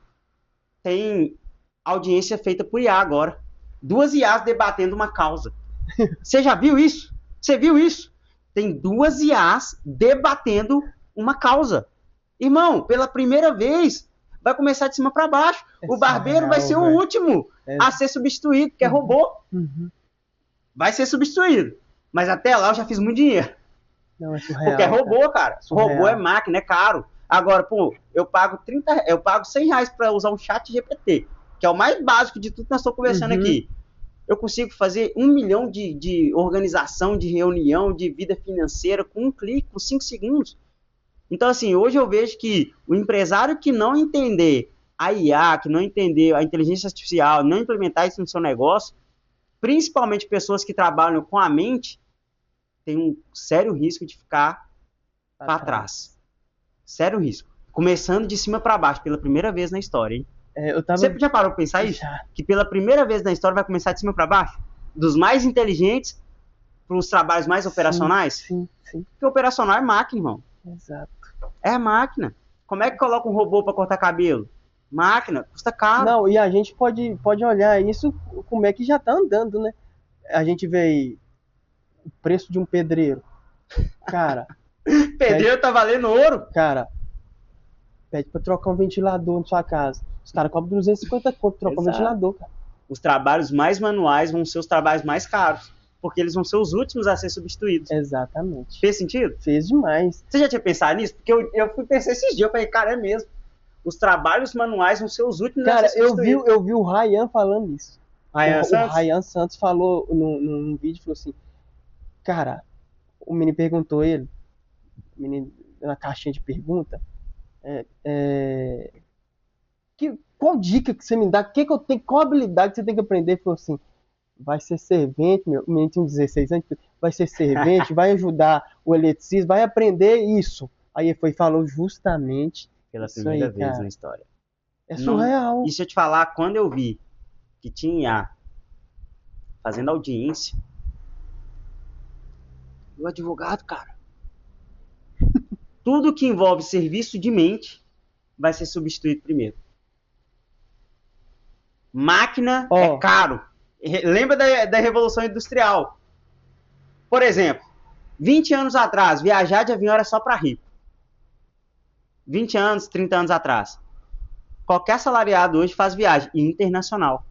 tem audiência feita por IA agora. 2 IAs debatendo uma causa. Você já viu isso? Você viu isso? Tem 2 IAs debatendo uma causa. Irmão, pela primeira vez, vai começar de cima para baixo. O barbeiro vai ser o último a ser substituído, porque é robô. Vai ser substituído. Mas até lá eu já fiz muito dinheiro. Não, é surreal, porque é robô, cara. Surreal. Robô é máquina, é caro. Agora, pô, eu pago R$100 para usar um chat GPT, que é o mais básico de tudo que nós estamos conversando aqui. Eu consigo fazer 1 milhão de organização, de reunião, de vida financeira com um clique, com 5 segundos. Então, assim, hoje eu vejo que o empresário que não entender a IA, que não entender a inteligência artificial, não implementar isso no seu negócio, principalmente pessoas que trabalham com a mente, tem um sério risco de ficar para trás. Sério risco. Começando de cima para baixo, pela primeira vez na história, hein? Eu tava... Você já parou pra pensar isso? Já. Que pela primeira vez na história vai começar de cima pra baixo? Dos mais inteligentes pros trabalhos mais operacionais? Sim. Porque operacional é máquina, irmão. Exato. É máquina. Como é que coloca um robô pra cortar cabelo? Máquina, custa caro. Não, e a gente pode olhar isso, como é que já tá andando, né? A gente vê aí o preço de um pedreiro. Cara, Pedreiro tá valendo ouro. cara, pede pra trocar um ventilador na sua casa. Os caras cobram 250 conto pra trocar um Exato. ventilador, cara. Os trabalhos mais manuais vão ser os trabalhos mais caros. Porque eles vão ser os últimos a ser substituídos. Exatamente. Fez sentido? Fez demais. Você já tinha pensado nisso? Porque eu fui pensar esses dias, eu falei, cara, é mesmo. Os trabalhos manuais vão ser os últimos Cara, a ser substituídos. eu vi o Ryan falando isso. Ryan Santos? O Ryan Santos falou num vídeo, falou assim, cara, o menino perguntou ele, o menino, na caixinha de pergunta, qual dica que você me dá? Qual habilidade que você tem que aprender? Ele falou assim, vai ser servente, o menino tinha 16 anos, vai ser servente, vai ajudar o eletricista, vai aprender isso. Aí ele foi e falou justamente Pela isso primeira aí, vez cara. na história. É surreal. E se eu te falar, quando eu vi que tinha fazendo audiência, o advogado, cara, tudo que envolve serviço de mente vai ser substituído primeiro. Máquina é caro. Lembra da Revolução Industrial? Por exemplo, 20 anos atrás, viajar de avião era só para rico. 20 anos, 30 anos atrás. Qualquer assalariado hoje faz viagem internacional.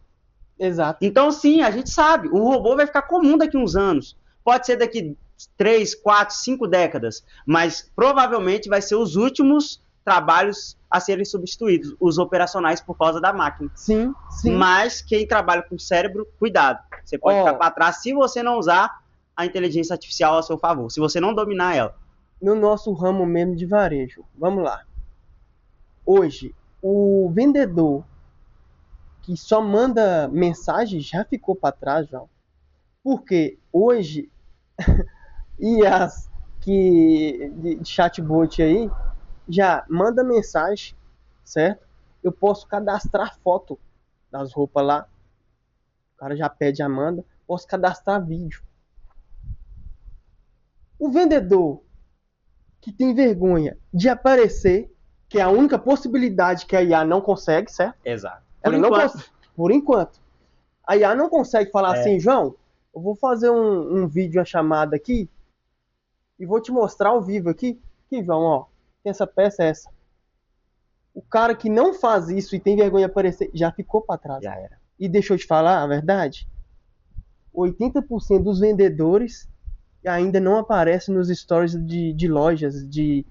Exato. Então, sim, a gente sabe, o robô vai ficar comum daqui a uns anos. Pode ser daqui 3, 4, 5 décadas, mas provavelmente vai ser os últimos trabalhos a serem substituídos, os operacionais por causa da máquina. Sim. Mas quem trabalha com cérebro, cuidado. Você pode ficar para trás se você não usar a inteligência artificial a seu favor, se você não dominar ela. No nosso ramo mesmo de varejo, vamos lá. Hoje, o vendedor que só manda mensagem já ficou para trás, João. Porque hoje, IAs de chatbot aí, já manda mensagem, certo? Eu posso cadastrar foto das roupas lá. O cara já pede a manda. Posso cadastrar vídeo. O vendedor que tem vergonha de aparecer, que é a única possibilidade que a IA não consegue, certo? Exato. Por enquanto. A IA não consegue falar assim, João, eu vou fazer um vídeo, uma chamada aqui, e vou te mostrar ao vivo aqui. Aqui, João, ó. Tem essa peça, essa. O cara que não faz isso e tem vergonha de aparecer, já ficou para trás. Já era. E deixa eu te falar a verdade. 80% dos vendedores ainda não aparecem nos stories de lojas, de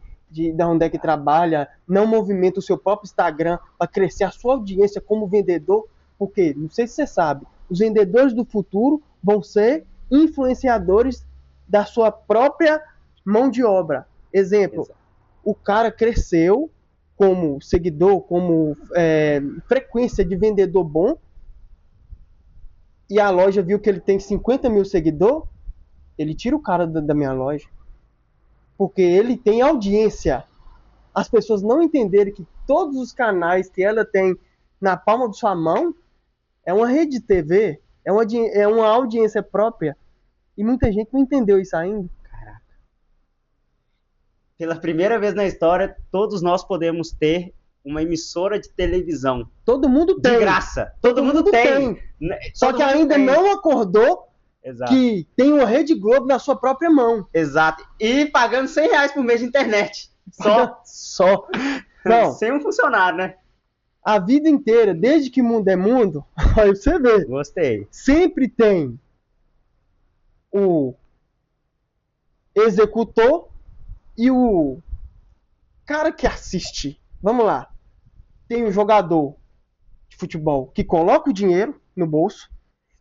onde é que trabalha, não movimenta o seu próprio Instagram para crescer a sua audiência como vendedor, porque, não sei se você sabe, os vendedores do futuro vão ser influenciadores da sua própria mão de obra. Exemplo, exato. O cara cresceu como seguidor, como frequência de vendedor bom, e a loja viu que ele tem 50 mil seguidores, ele tira o cara da minha loja. Porque ele tem audiência. As pessoas não entenderem que todos os canais que ela tem na palma de sua mão é uma rede de TV, é uma audiência própria. E muita gente não entendeu isso ainda. Caraca. Pela primeira vez na história, todos nós podemos ter uma emissora de televisão. Todo mundo tem. De graça. Todo mundo tem. Só que ainda não acordou. Exato. Que tem uma Rede Globo na sua própria mão. Exato. E pagando R$100 por mês de internet. Só. Não. Sem um funcionário, né? A vida inteira, desde que mundo é mundo, aí você vê. Gostei. Sempre tem o executor e o cara que assiste. Vamos lá. Tem o jogador de futebol que coloca o dinheiro no bolso.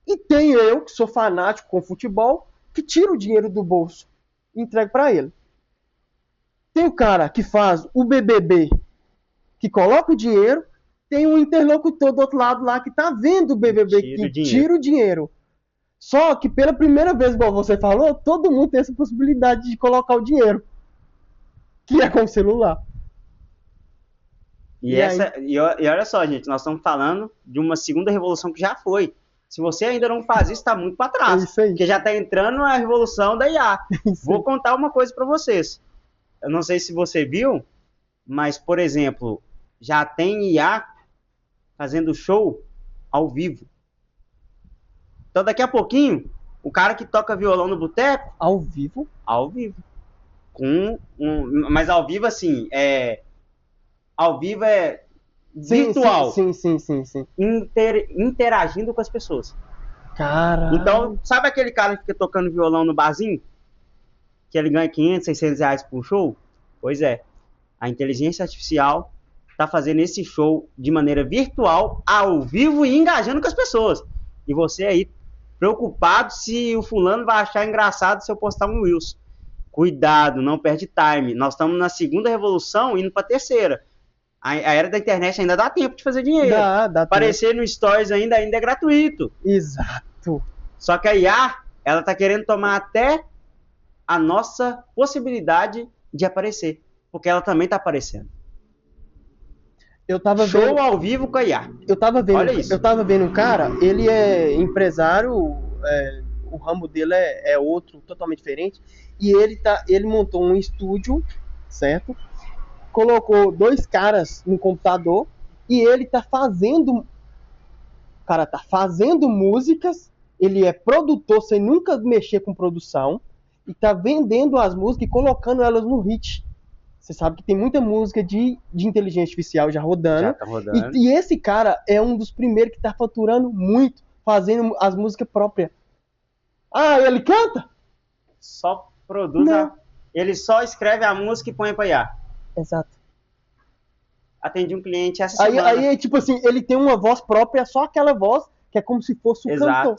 E tem eu, que sou fanático com futebol, que tiro o dinheiro do bolso e entrego para ele. Tem o cara que faz o BBB, que coloca o dinheiro. Tem um interlocutor do outro lado lá que tá vendo o BBB, que tira o dinheiro. Só que pela primeira vez, igual você falou, todo mundo tem essa possibilidade de colocar o dinheiro. Que é com o celular. E olha só, gente, nós estamos falando de uma segunda revolução que já foi. Se você ainda não faz isso, está muito para trás. É isso aí. Porque já está entrando a revolução da IA. Vou aí. contar uma coisa para vocês. Eu não sei se você viu, mas, por exemplo, já tem IA fazendo show ao vivo. Então, daqui a pouquinho, o cara que toca violão no boteco... Ao vivo? Ao vivo. Mas ao vivo, assim, ao vivo é virtual. Sim. Interagindo com as pessoas. Caralho. Então, sabe aquele cara que fica tocando violão no barzinho? Que ele ganha 500, 600 reais por show? Pois é. A inteligência artificial está fazendo esse show de maneira virtual, ao vivo e engajando com as pessoas. E você aí, preocupado se o fulano vai achar engraçado se eu postar um Reels. Cuidado, não perde time. Nós estamos na segunda revolução, indo para a terceira. A era da internet ainda dá tempo de fazer dinheiro. Dá Aparecer no Stories ainda é gratuito. Exato. Só que a IA, ela tá querendo tomar até a nossa possibilidade de aparecer. Porque ela também tá aparecendo. Show ao vivo com a IA. Olha isso. Eu tava vendo um cara, ele é empresário, o ramo dele é outro, totalmente diferente. E ele montou um estúdio, certo? Colocou 2 caras no computador e ele tá fazendo... O cara tá fazendo músicas, ele é produtor sem nunca mexer com produção e tá vendendo as músicas e colocando elas no hit. Você sabe que tem muita música de inteligência artificial já rodando. Já tá rodando. E esse cara é um dos primeiros que tá faturando muito, fazendo as músicas próprias. Ah, ele canta? Só produz ele só escreve a música e põe pra IA. Exato. Atendi um cliente essa semana. Aí, tipo assim, ele tem uma voz própria, só aquela voz que é como se fosse o cantor.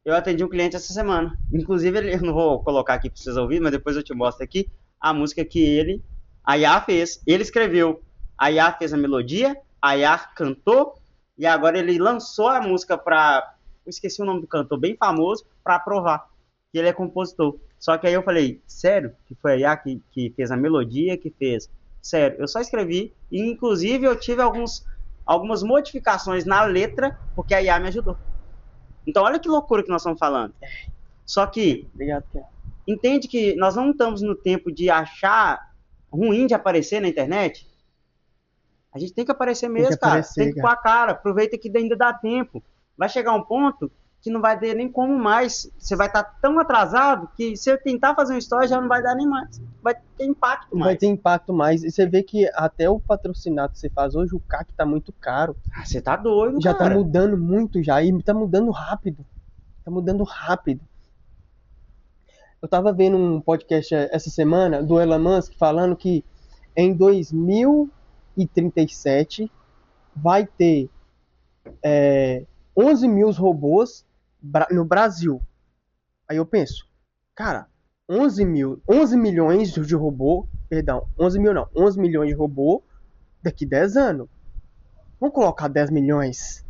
Eu atendi um cliente essa semana. Inclusive, eu não vou colocar aqui pra vocês ouvirem, mas depois eu te mostro aqui a música que a IA fez. Ele escreveu, a IA fez a melodia, a IA cantou, e agora ele lançou a música pra... Eu esqueci o nome do cantor, bem famoso, pra aprovar que ele é compositor. Só que aí eu falei, sério? Que foi a IA que fez a melodia, que fez... Sério, eu só escrevi e, inclusive, eu tive algumas modificações na letra, porque a IA me ajudou. Então, olha que loucura que nós estamos falando. Só que, entende que nós não estamos no tempo de achar ruim de aparecer na internet? A gente tem que aparecer mesmo, cara. Tem que pôr a cara. Aproveita que ainda dá tempo. Vai chegar um ponto que não vai ter nem como mais. Você vai estar tão atrasado que se eu tentar fazer uma história já não vai dar nem mais. Vai ter impacto mais. Vai ter impacto mais. E você vê que até o patrocinado que você faz hoje, o CAC tá muito caro. Ah, você tá doido, já cara. Tá mudando muito já. E tá mudando rápido. Tá mudando rápido. Eu tava vendo um podcast essa semana do Elon Musk falando que em 2037 vai ter 11 mil robôs no Brasil. Aí eu penso, cara, 11 milhões de robô, perdão, 11 mil não, 11 milhões de robô daqui 10 anos. Vamos colocar 10 milhões?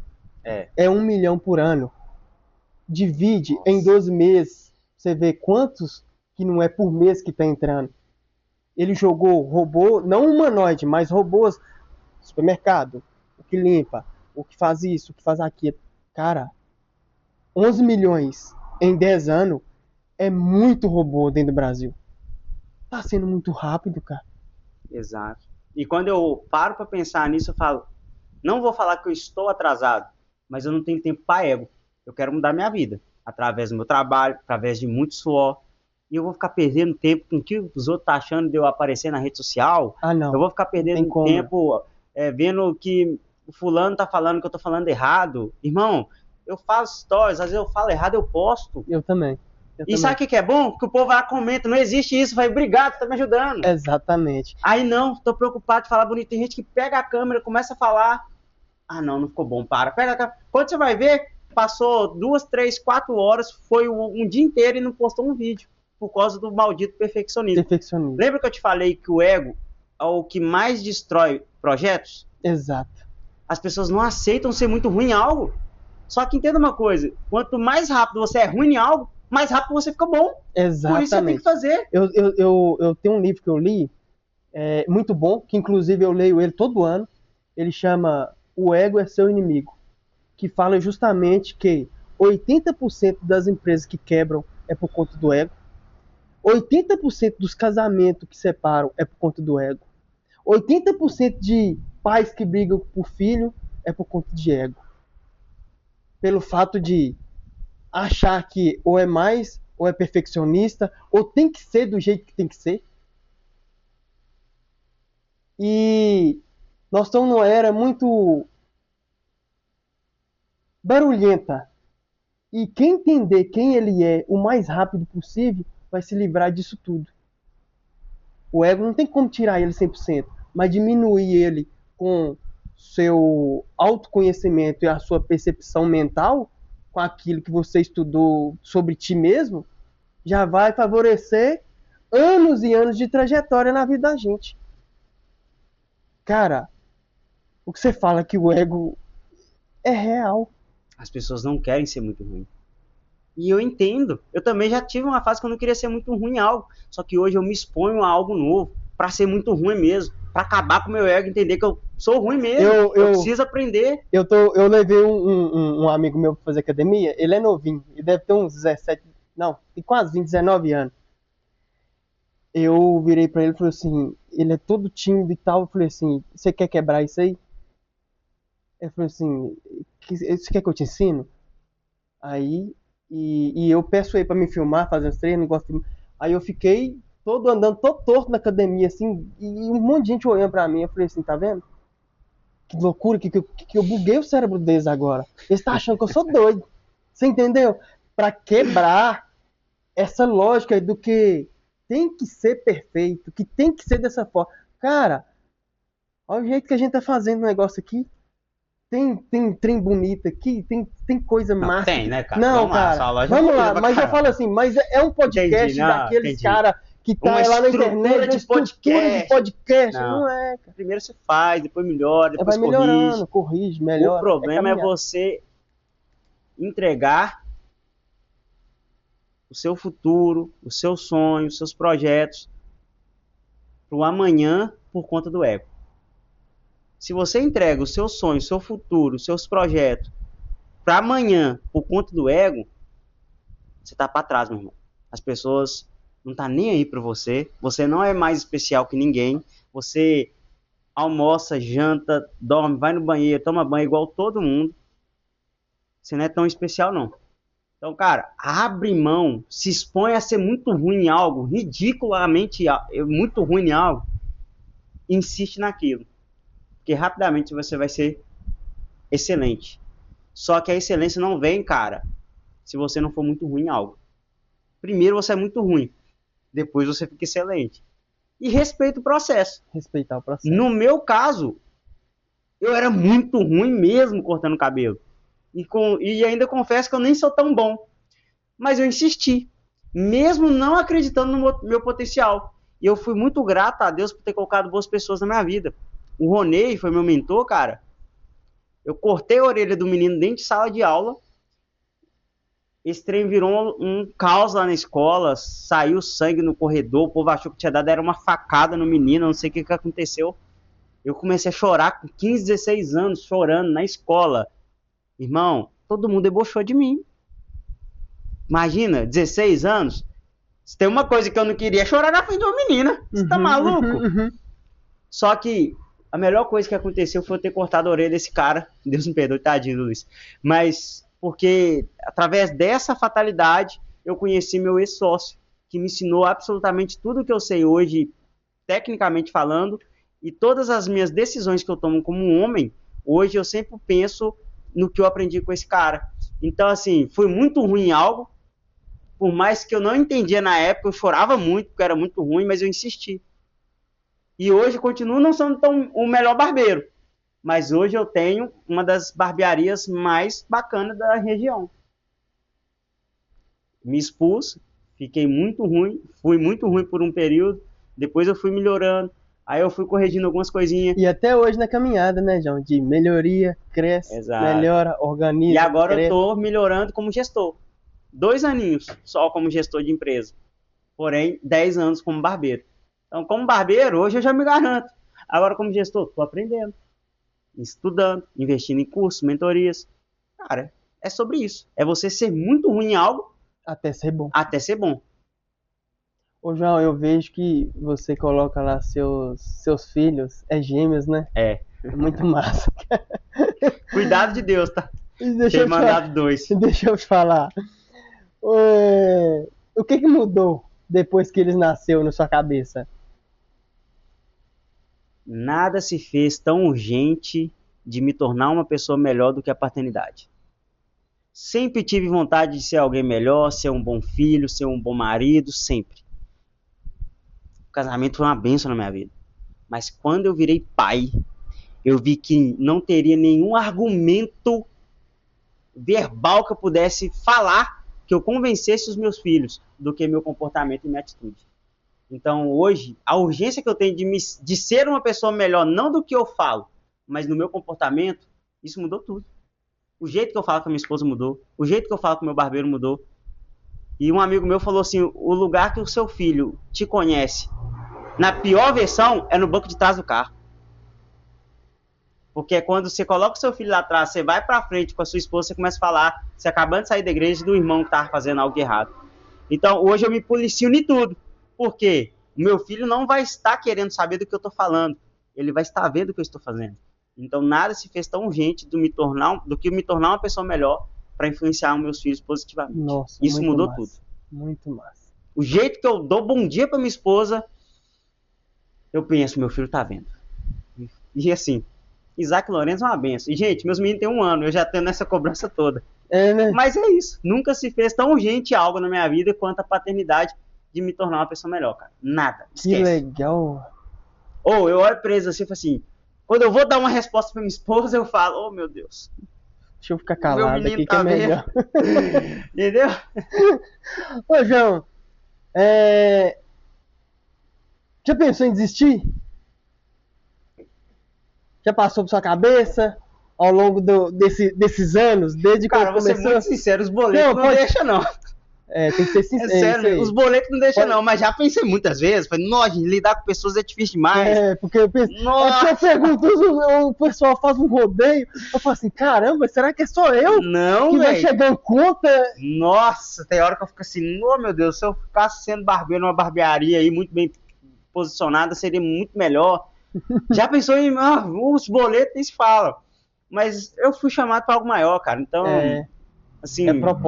É 1 milhão por ano. Divide em 12 meses, você vê quantos que não é por mês que tá entrando. Ele jogou robô, não humanoide, mas robôs supermercado, o que limpa, o que faz isso, o que faz aquilo. Cara, 11 milhões em 10 anos é muito robô dentro do Brasil. Tá sendo muito rápido, cara. Exato. E quando eu paro pra pensar nisso, eu falo, não vou falar que eu estou atrasado, mas eu não tenho tempo para ego. Eu quero mudar minha vida, através do meu trabalho, através de muito suor. E eu vou ficar perdendo tempo com o que os outros estão achando de eu aparecer na rede social. Ah, não. Eu vou ficar perdendo tempo vendo que o fulano tá falando que eu tô falando errado. Irmão, eu faço stories, às vezes eu falo errado, eu posto. Eu também. Sabe o que é bom? Que o povo vai comenta, não existe isso, vai, obrigado, tá me ajudando. Exatamente. Aí não, tô preocupado de falar bonito. Tem gente que pega a câmera, começa a falar. Ah, não ficou bom, para. Pega a câmera. Quando você vai ver, passou 2, 3, 4 horas, foi um dia inteiro e não postou um vídeo. Por causa do maldito perfeccionismo. Lembra que eu te falei que o ego é o que mais destrói projetos? Exato. As pessoas não aceitam ser muito ruim em algo. Só que entenda uma coisa, quanto mais rápido você é ruim em algo, mais rápido você fica bom. Exatamente. Por isso você tem que fazer. Eu tenho um livro que eu li, muito bom, que inclusive eu leio ele todo ano. ele chama O Ego é Seu Inimigo, que fala justamente que 80% das empresas que quebram é por conta do ego, 80% dos casamentos que separam é por conta do ego, 80% de pais que brigam por filho é por conta de ego. Pelo fato de achar que ou é mais, ou é perfeccionista, ou tem que ser do jeito que tem que ser. E nós estamos numa era muito barulhenta. E quem entender quem ele é o mais rápido possível vai se livrar disso tudo. O ego não tem como tirar ele 100%, mas diminuir ele com seu autoconhecimento e a sua percepção mental, com aquilo que você estudou sobre ti mesmo, já vai favorecer anos e anos de trajetória na vida da gente. Cara, o que você fala que o ego é real. As pessoas não querem ser muito ruim. E eu entendo. Eu também já tive uma fase que eu não queria ser muito ruim em algo. Só que hoje eu me exponho a algo novo. Pra ser muito ruim mesmo. Pra acabar com o meu ego. Entender que eu sou ruim mesmo. Eu preciso aprender. Eu levei um amigo meu pra fazer academia. Ele é novinho. Ele deve ter uns 17... Não, tem quase 20, 19 anos. Eu virei pra ele e falei assim... Ele é todo tímido e tal. Eu falei assim... Você quer quebrar isso aí? Ele falou assim... Você quer que eu te ensino? Aí... E eu peço ele pra me filmar, fazer os treinos, não gosto de... Aí eu fiquei todo andando, todo torto na academia, assim, e um monte de gente olhando pra mim. Eu falei assim, tá vendo? Que loucura, que eu buguei o cérebro deles agora. Eles estão achando que eu sou doido. Você entendeu? Pra quebrar essa lógica do que tem que ser perfeito, que tem que ser dessa forma. Cara, olha o jeito que a gente tá fazendo o negócio aqui. Tem trem bonito aqui, tem coisa massa. Tem, né, cara? Não, cara. Vamos lá, mas eu falo assim, mas é um podcast daqueles caras que tá lá na internet, de podcast. Não é, cara. Primeiro você faz, depois melhora, depois vai melhorando, corrige, melhora. O problema é você entregar o seu futuro, o seu sonho, os seus projetos pro amanhã por conta do ego. Se você entrega o seu sonho, o seu futuro, os seus projetos para amanhã por conta do ego, você tá para trás, meu irmão. As pessoas não tá nem aí para você. Você não é mais especial que ninguém. Você almoça, janta, dorme, vai no banheiro, toma banho igual todo mundo. Você não é tão especial, não. Então, cara, abre mão, se expõe a ser muito ruim em algo, ridiculamente muito ruim em algo, insiste naquilo. Porque rapidamente você vai ser excelente. Só que a excelência não vem, cara, se você não for muito ruim em algo. Primeiro você é muito ruim, depois você fica excelente. E respeita o processo. Respeitar o processo. No meu caso, eu era muito ruim mesmo cortando cabelo. E ainda confesso que eu nem sou tão bom. Mas eu insisti, mesmo não acreditando no meu potencial. E eu fui muito grato a Deus por ter colocado boas pessoas na minha vida. O Ronei foi meu mentor, cara. Eu cortei a orelha do menino dentro de sala de aula. Esse trem virou um caos lá na escola. Saiu sangue no corredor. O povo achou que tinha dado era uma facada no menino. Não sei o que aconteceu. Eu comecei a chorar com 15, 16 anos, chorando na escola. Irmão, todo mundo debochou de mim. Imagina, 16 anos. Se tem uma coisa que eu não queria, é chorar na frente de uma menina. Você tá maluco? Só que a melhor coisa que aconteceu foi eu ter cortado a orelha desse cara. Deus me perdoe, tadinho, Luiz. Mas porque através dessa fatalidade eu conheci meu ex-sócio, que me ensinou absolutamente tudo que eu sei hoje, tecnicamente falando, e todas as minhas decisões que eu tomo como um homem, hoje eu sempre penso no que eu aprendi com esse cara. Então, assim, foi muito ruim em algo, por mais que eu não entendia na época, eu chorava muito, porque era muito ruim, mas eu insisti. E hoje continuo não sendo tão o melhor barbeiro. Mas hoje eu tenho uma das barbearias mais bacanas da região. Me expus, fiquei muito ruim, fui muito ruim por um período, depois eu fui melhorando, aí eu fui corrigindo algumas coisinhas. E até hoje na caminhada, né, João? De melhoria, cresce, melhora, organiza. E agora cresce. eu tô melhorando como gestor. 2 aninhos só como gestor de empresa. Porém, 10 anos como barbeiro. Então, como barbeiro, hoje eu já me garanto. Agora, como gestor, tô aprendendo. estudando, investindo em cursos, mentorias. Cara, é sobre isso. É você ser muito ruim em algo Até ser bom. até ser bom. Ô, João, eu vejo que você coloca lá seus filhos, é gêmeos, né? É. É muito massa. Cuidado de Deus, tá? E deixa Ter eu te falar, mandado 2. deixa eu te falar. O que mudou depois que eles nasceram na sua cabeça? Nada se fez tão urgente de me tornar uma pessoa melhor do que a paternidade. Sempre tive vontade de ser alguém melhor, ser um bom filho, ser um bom marido, sempre. O casamento foi uma bênção na minha vida. Mas quando eu virei pai, eu vi que não teria nenhum argumento verbal que eu pudesse falar que eu convencesse os meus filhos do que meu comportamento e minha atitude. Então, hoje, a urgência que eu tenho de ser uma pessoa melhor, não do que eu falo, mas no meu comportamento, isso mudou tudo. O jeito que eu falo com a minha esposa mudou, o jeito que eu falo com o meu barbeiro mudou. E um amigo meu falou assim, o lugar que o seu filho te conhece, na pior versão, é no banco de trás do carro. Porque quando você coloca o seu filho lá atrás, você vai pra frente com a sua esposa, você começa a falar, você acabando de sair da igreja, do irmão que tava fazendo algo errado. Então, hoje eu me policio em tudo. Por quê? O meu filho não vai estar querendo saber do que eu tô falando. Ele vai estar vendo o que eu estou fazendo. Então, nada se fez tão urgente do que me tornar uma pessoa melhor para influenciar os meus filhos positivamente. Nossa, isso muito mudou massa. tudo. Muito massa. O jeito que eu dou bom dia para minha esposa, eu penso, meu filho tá vendo. E assim, Isaac Lourenço é uma benção. E, gente, meus meninos têm 1 ano, eu já tenho nessa cobrança toda. É, né? Mas é isso. Nunca se fez tão urgente algo na minha vida quanto a paternidade de me tornar uma pessoa melhor, cara. Nada. Esquece. Que legal. Ou eu olho pra eles assim e falo assim, quando eu vou dar uma resposta pra minha esposa, eu falo, oh meu Deus. Deixa eu ficar calado aqui que tá é melhor. Entendeu? Ô, João, já pensou em desistir? Já passou por sua cabeça ao longo desses anos, desde Cara, quando vou ser começou? muito sincero, os boletos não deixam, não. Tem que ser É sincero. sério, os boletos não deixam, não. Mas já pensei muitas vezes. Falei, nossa, lidar com pessoas é difícil demais. Porque eu penso. Nossa. Eu pergunto, o pessoal faz um rodeio. Eu falo assim, caramba, será que é só eu Não, que vai velho. chegando conta? Nossa, tem hora que eu fico assim, oh meu Deus, se eu ficasse sendo barbeiro numa barbearia aí muito bem posicionada, seria muito melhor. Já pensou em os boletos nem se falam. Mas eu fui chamado para algo maior, cara. Então, assim,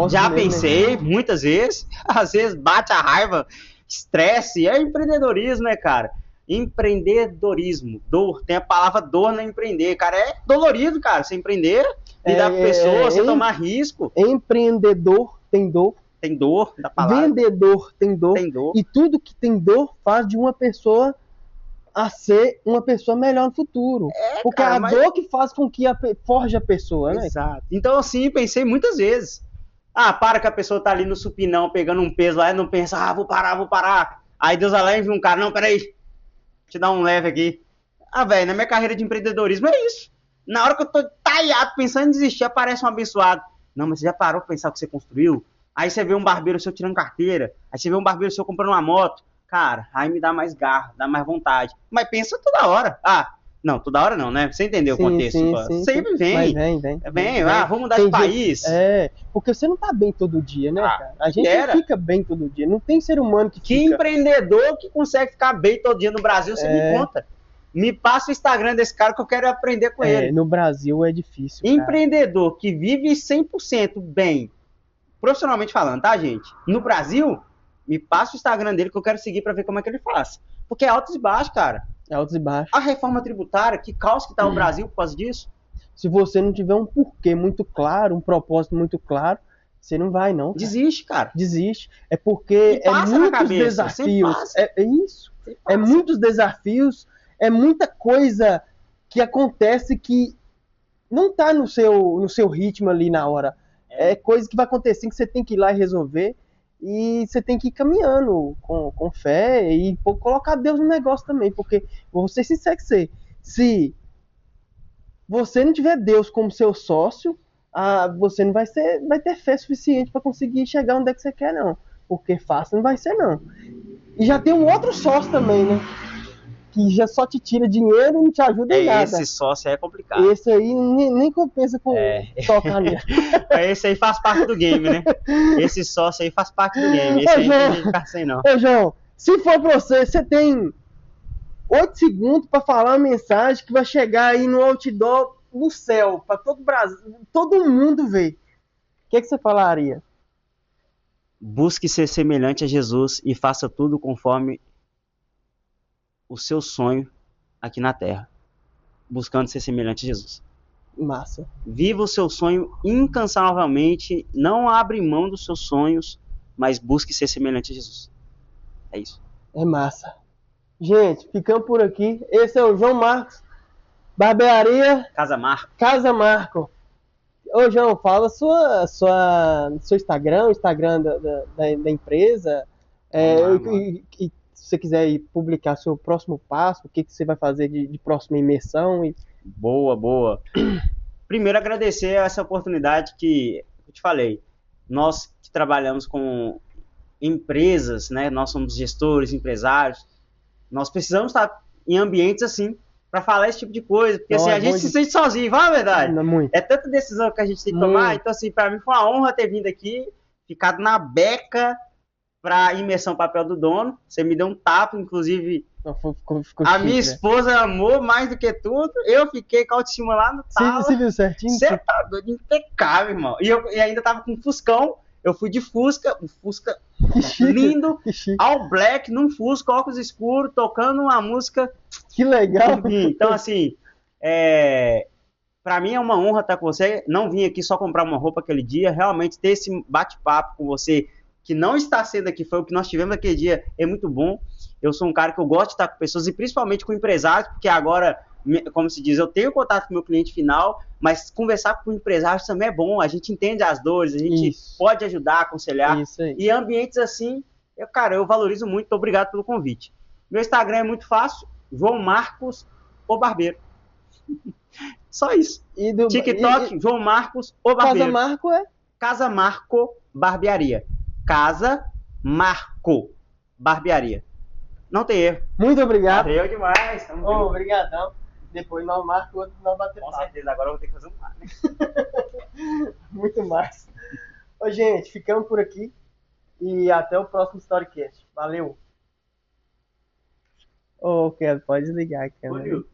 já mesmo, pensei muitas vezes. Às vezes bate a raiva, estresse. É empreendedorismo, né, cara? Empreendedorismo, dor. Tem a palavra dor no empreender, cara. É dolorido, cara. Você empreender, lidar com pessoas, você tomar risco. Empreendedor tem dor. Tem dor da palavra. Vendedor tem dor. Tem dor. E tudo que tem dor faz de uma pessoa a ser uma pessoa melhor no futuro. Porque cara, a dor que faz com que forje a pessoa, né? Exato. Então, assim, pensei muitas vezes. Para que a pessoa tá ali no supinão, pegando um peso lá e não pensa, vou parar. Aí Deus vai lá e envia um cara, não, peraí, te dar um leve aqui. Velho, na minha carreira de empreendedorismo é isso. Na hora que eu tô taiado, pensando em desistir, aparece um abençoado. Não, mas você já parou pra pensar o que você construiu? Aí você vê um barbeiro seu tirando carteira, aí você vê um barbeiro seu comprando uma moto. Cara, aí me dá mais garra, dá mais vontade. Mas pensa toda hora. Não, toda hora não, né? Você entendeu o contexto? Sim, sempre vem. Mas vem. Vamos mudar de país. Porque você não tá bem todo dia, né, cara? A gente não fica bem todo dia. Não tem ser humano que fica. Empreendedor que consegue ficar bem todo dia no Brasil, você me conta. Me passa o Instagram desse cara que eu quero aprender com ele. No Brasil é difícil, cara. Empreendedor que vive 100% bem, profissionalmente falando, tá, gente? No Brasil, me passa o Instagram dele que eu quero seguir pra ver como é que ele faz. Porque é altos e baixos, cara. É altos e baixos. A reforma tributária, que caos que tá o Brasil por causa disso. Se você não tiver um porquê muito claro, um propósito muito claro, você não vai, não. Cara. Desiste, cara. Desiste. É porque muitos desafios. É isso. É muitos desafios, é muita coisa que acontece que não tá no seu ritmo ali na hora. É coisa que vai acontecer que você tem que ir lá e resolver. E você tem que ir caminhando com fé e colocar Deus no negócio também, porque vou ser sincero que se você não tiver Deus como seu sócio, você não vai ter fé suficiente para conseguir chegar onde é que você quer, não. Porque fácil não vai ser, não. E já tem um outro sócio também, né? que já só te tira dinheiro e não te ajuda em nada. Esse sócio aí é complicado. Esse aí nem compensa com tocar nele. Esse aí faz parte do game, né? Esse sócio aí faz parte do game. Esse aí não tem jeito de ficar sem, não. Ô, João, se for pra você tem 8 segundos pra falar uma mensagem que vai chegar aí no outdoor no céu, pra todo o Brasil, todo mundo ver. O que você falaria? Busque ser semelhante a Jesus e faça tudo conforme o seu sonho aqui na Terra. Buscando ser semelhante a Jesus. Massa. Viva o seu sonho incansavelmente, não abre mão dos seus sonhos, mas busque ser semelhante a Jesus. É isso. É massa. Gente, ficamos por aqui. Esse é o João Marcos, Barbearia Casa Marco. Ô, João, fala seu Instagram, o Instagram da empresa. E se você quiser ir publicar seu próximo passo, o que você vai fazer de próxima imersão. Boa. Primeiro, agradecer essa oportunidade que eu te falei. Nós que trabalhamos com empresas, né? Nós somos gestores, empresários. Nós precisamos estar em ambientes assim para falar esse tipo de coisa, porque assim, a gente se sente sozinho, fala a verdade. É tanta decisão que a gente tem que tomar, então assim, para mim foi uma honra ter vindo aqui, ficado na beca para imersão papel do dono. Você me deu um tapa, inclusive ficou a chique, minha esposa amou mais do que tudo, eu fiquei com a autoestima lá no talo. Você viu certinho? Você tá doido, impecável, irmão. E ainda tava com Fuscão. Eu fui de Fusca, o Fusca lindo, all black, num Fusca, óculos escuros, tocando uma música. Que legal! Então, assim, pra mim é uma honra estar com você. Não vim aqui só comprar uma roupa aquele dia, realmente ter esse bate-papo com você, que não está sendo aqui, foi o que nós tivemos aquele dia, é muito bom. Eu sou um cara que eu gosto de estar com pessoas, e principalmente com empresários, porque agora, como se diz, eu tenho contato com o meu cliente final, mas conversar com empresários também é bom, a gente entende as dores, a gente pode ajudar, aconselhar, e ambientes assim, eu valorizo muito, obrigado pelo convite. Meu Instagram é muito fácil, João Marcos, o Barbeiro. Só isso. TikTok, João Marcos, o Barbeiro. Casa Marco é? Casa Marco Barbearia. Casa Marco Barbearia. Não tem erro. Muito obrigado. Valeu demais. Obrigadão. Depois nós marcamos outro, nós batemos. Com certeza, agora eu vou ter que fazer um par, né? Muito mais. Ô, gente, ficamos por aqui. E até o próximo Storycast. Valeu. Ô, Kevin, pode desligar, Kevin.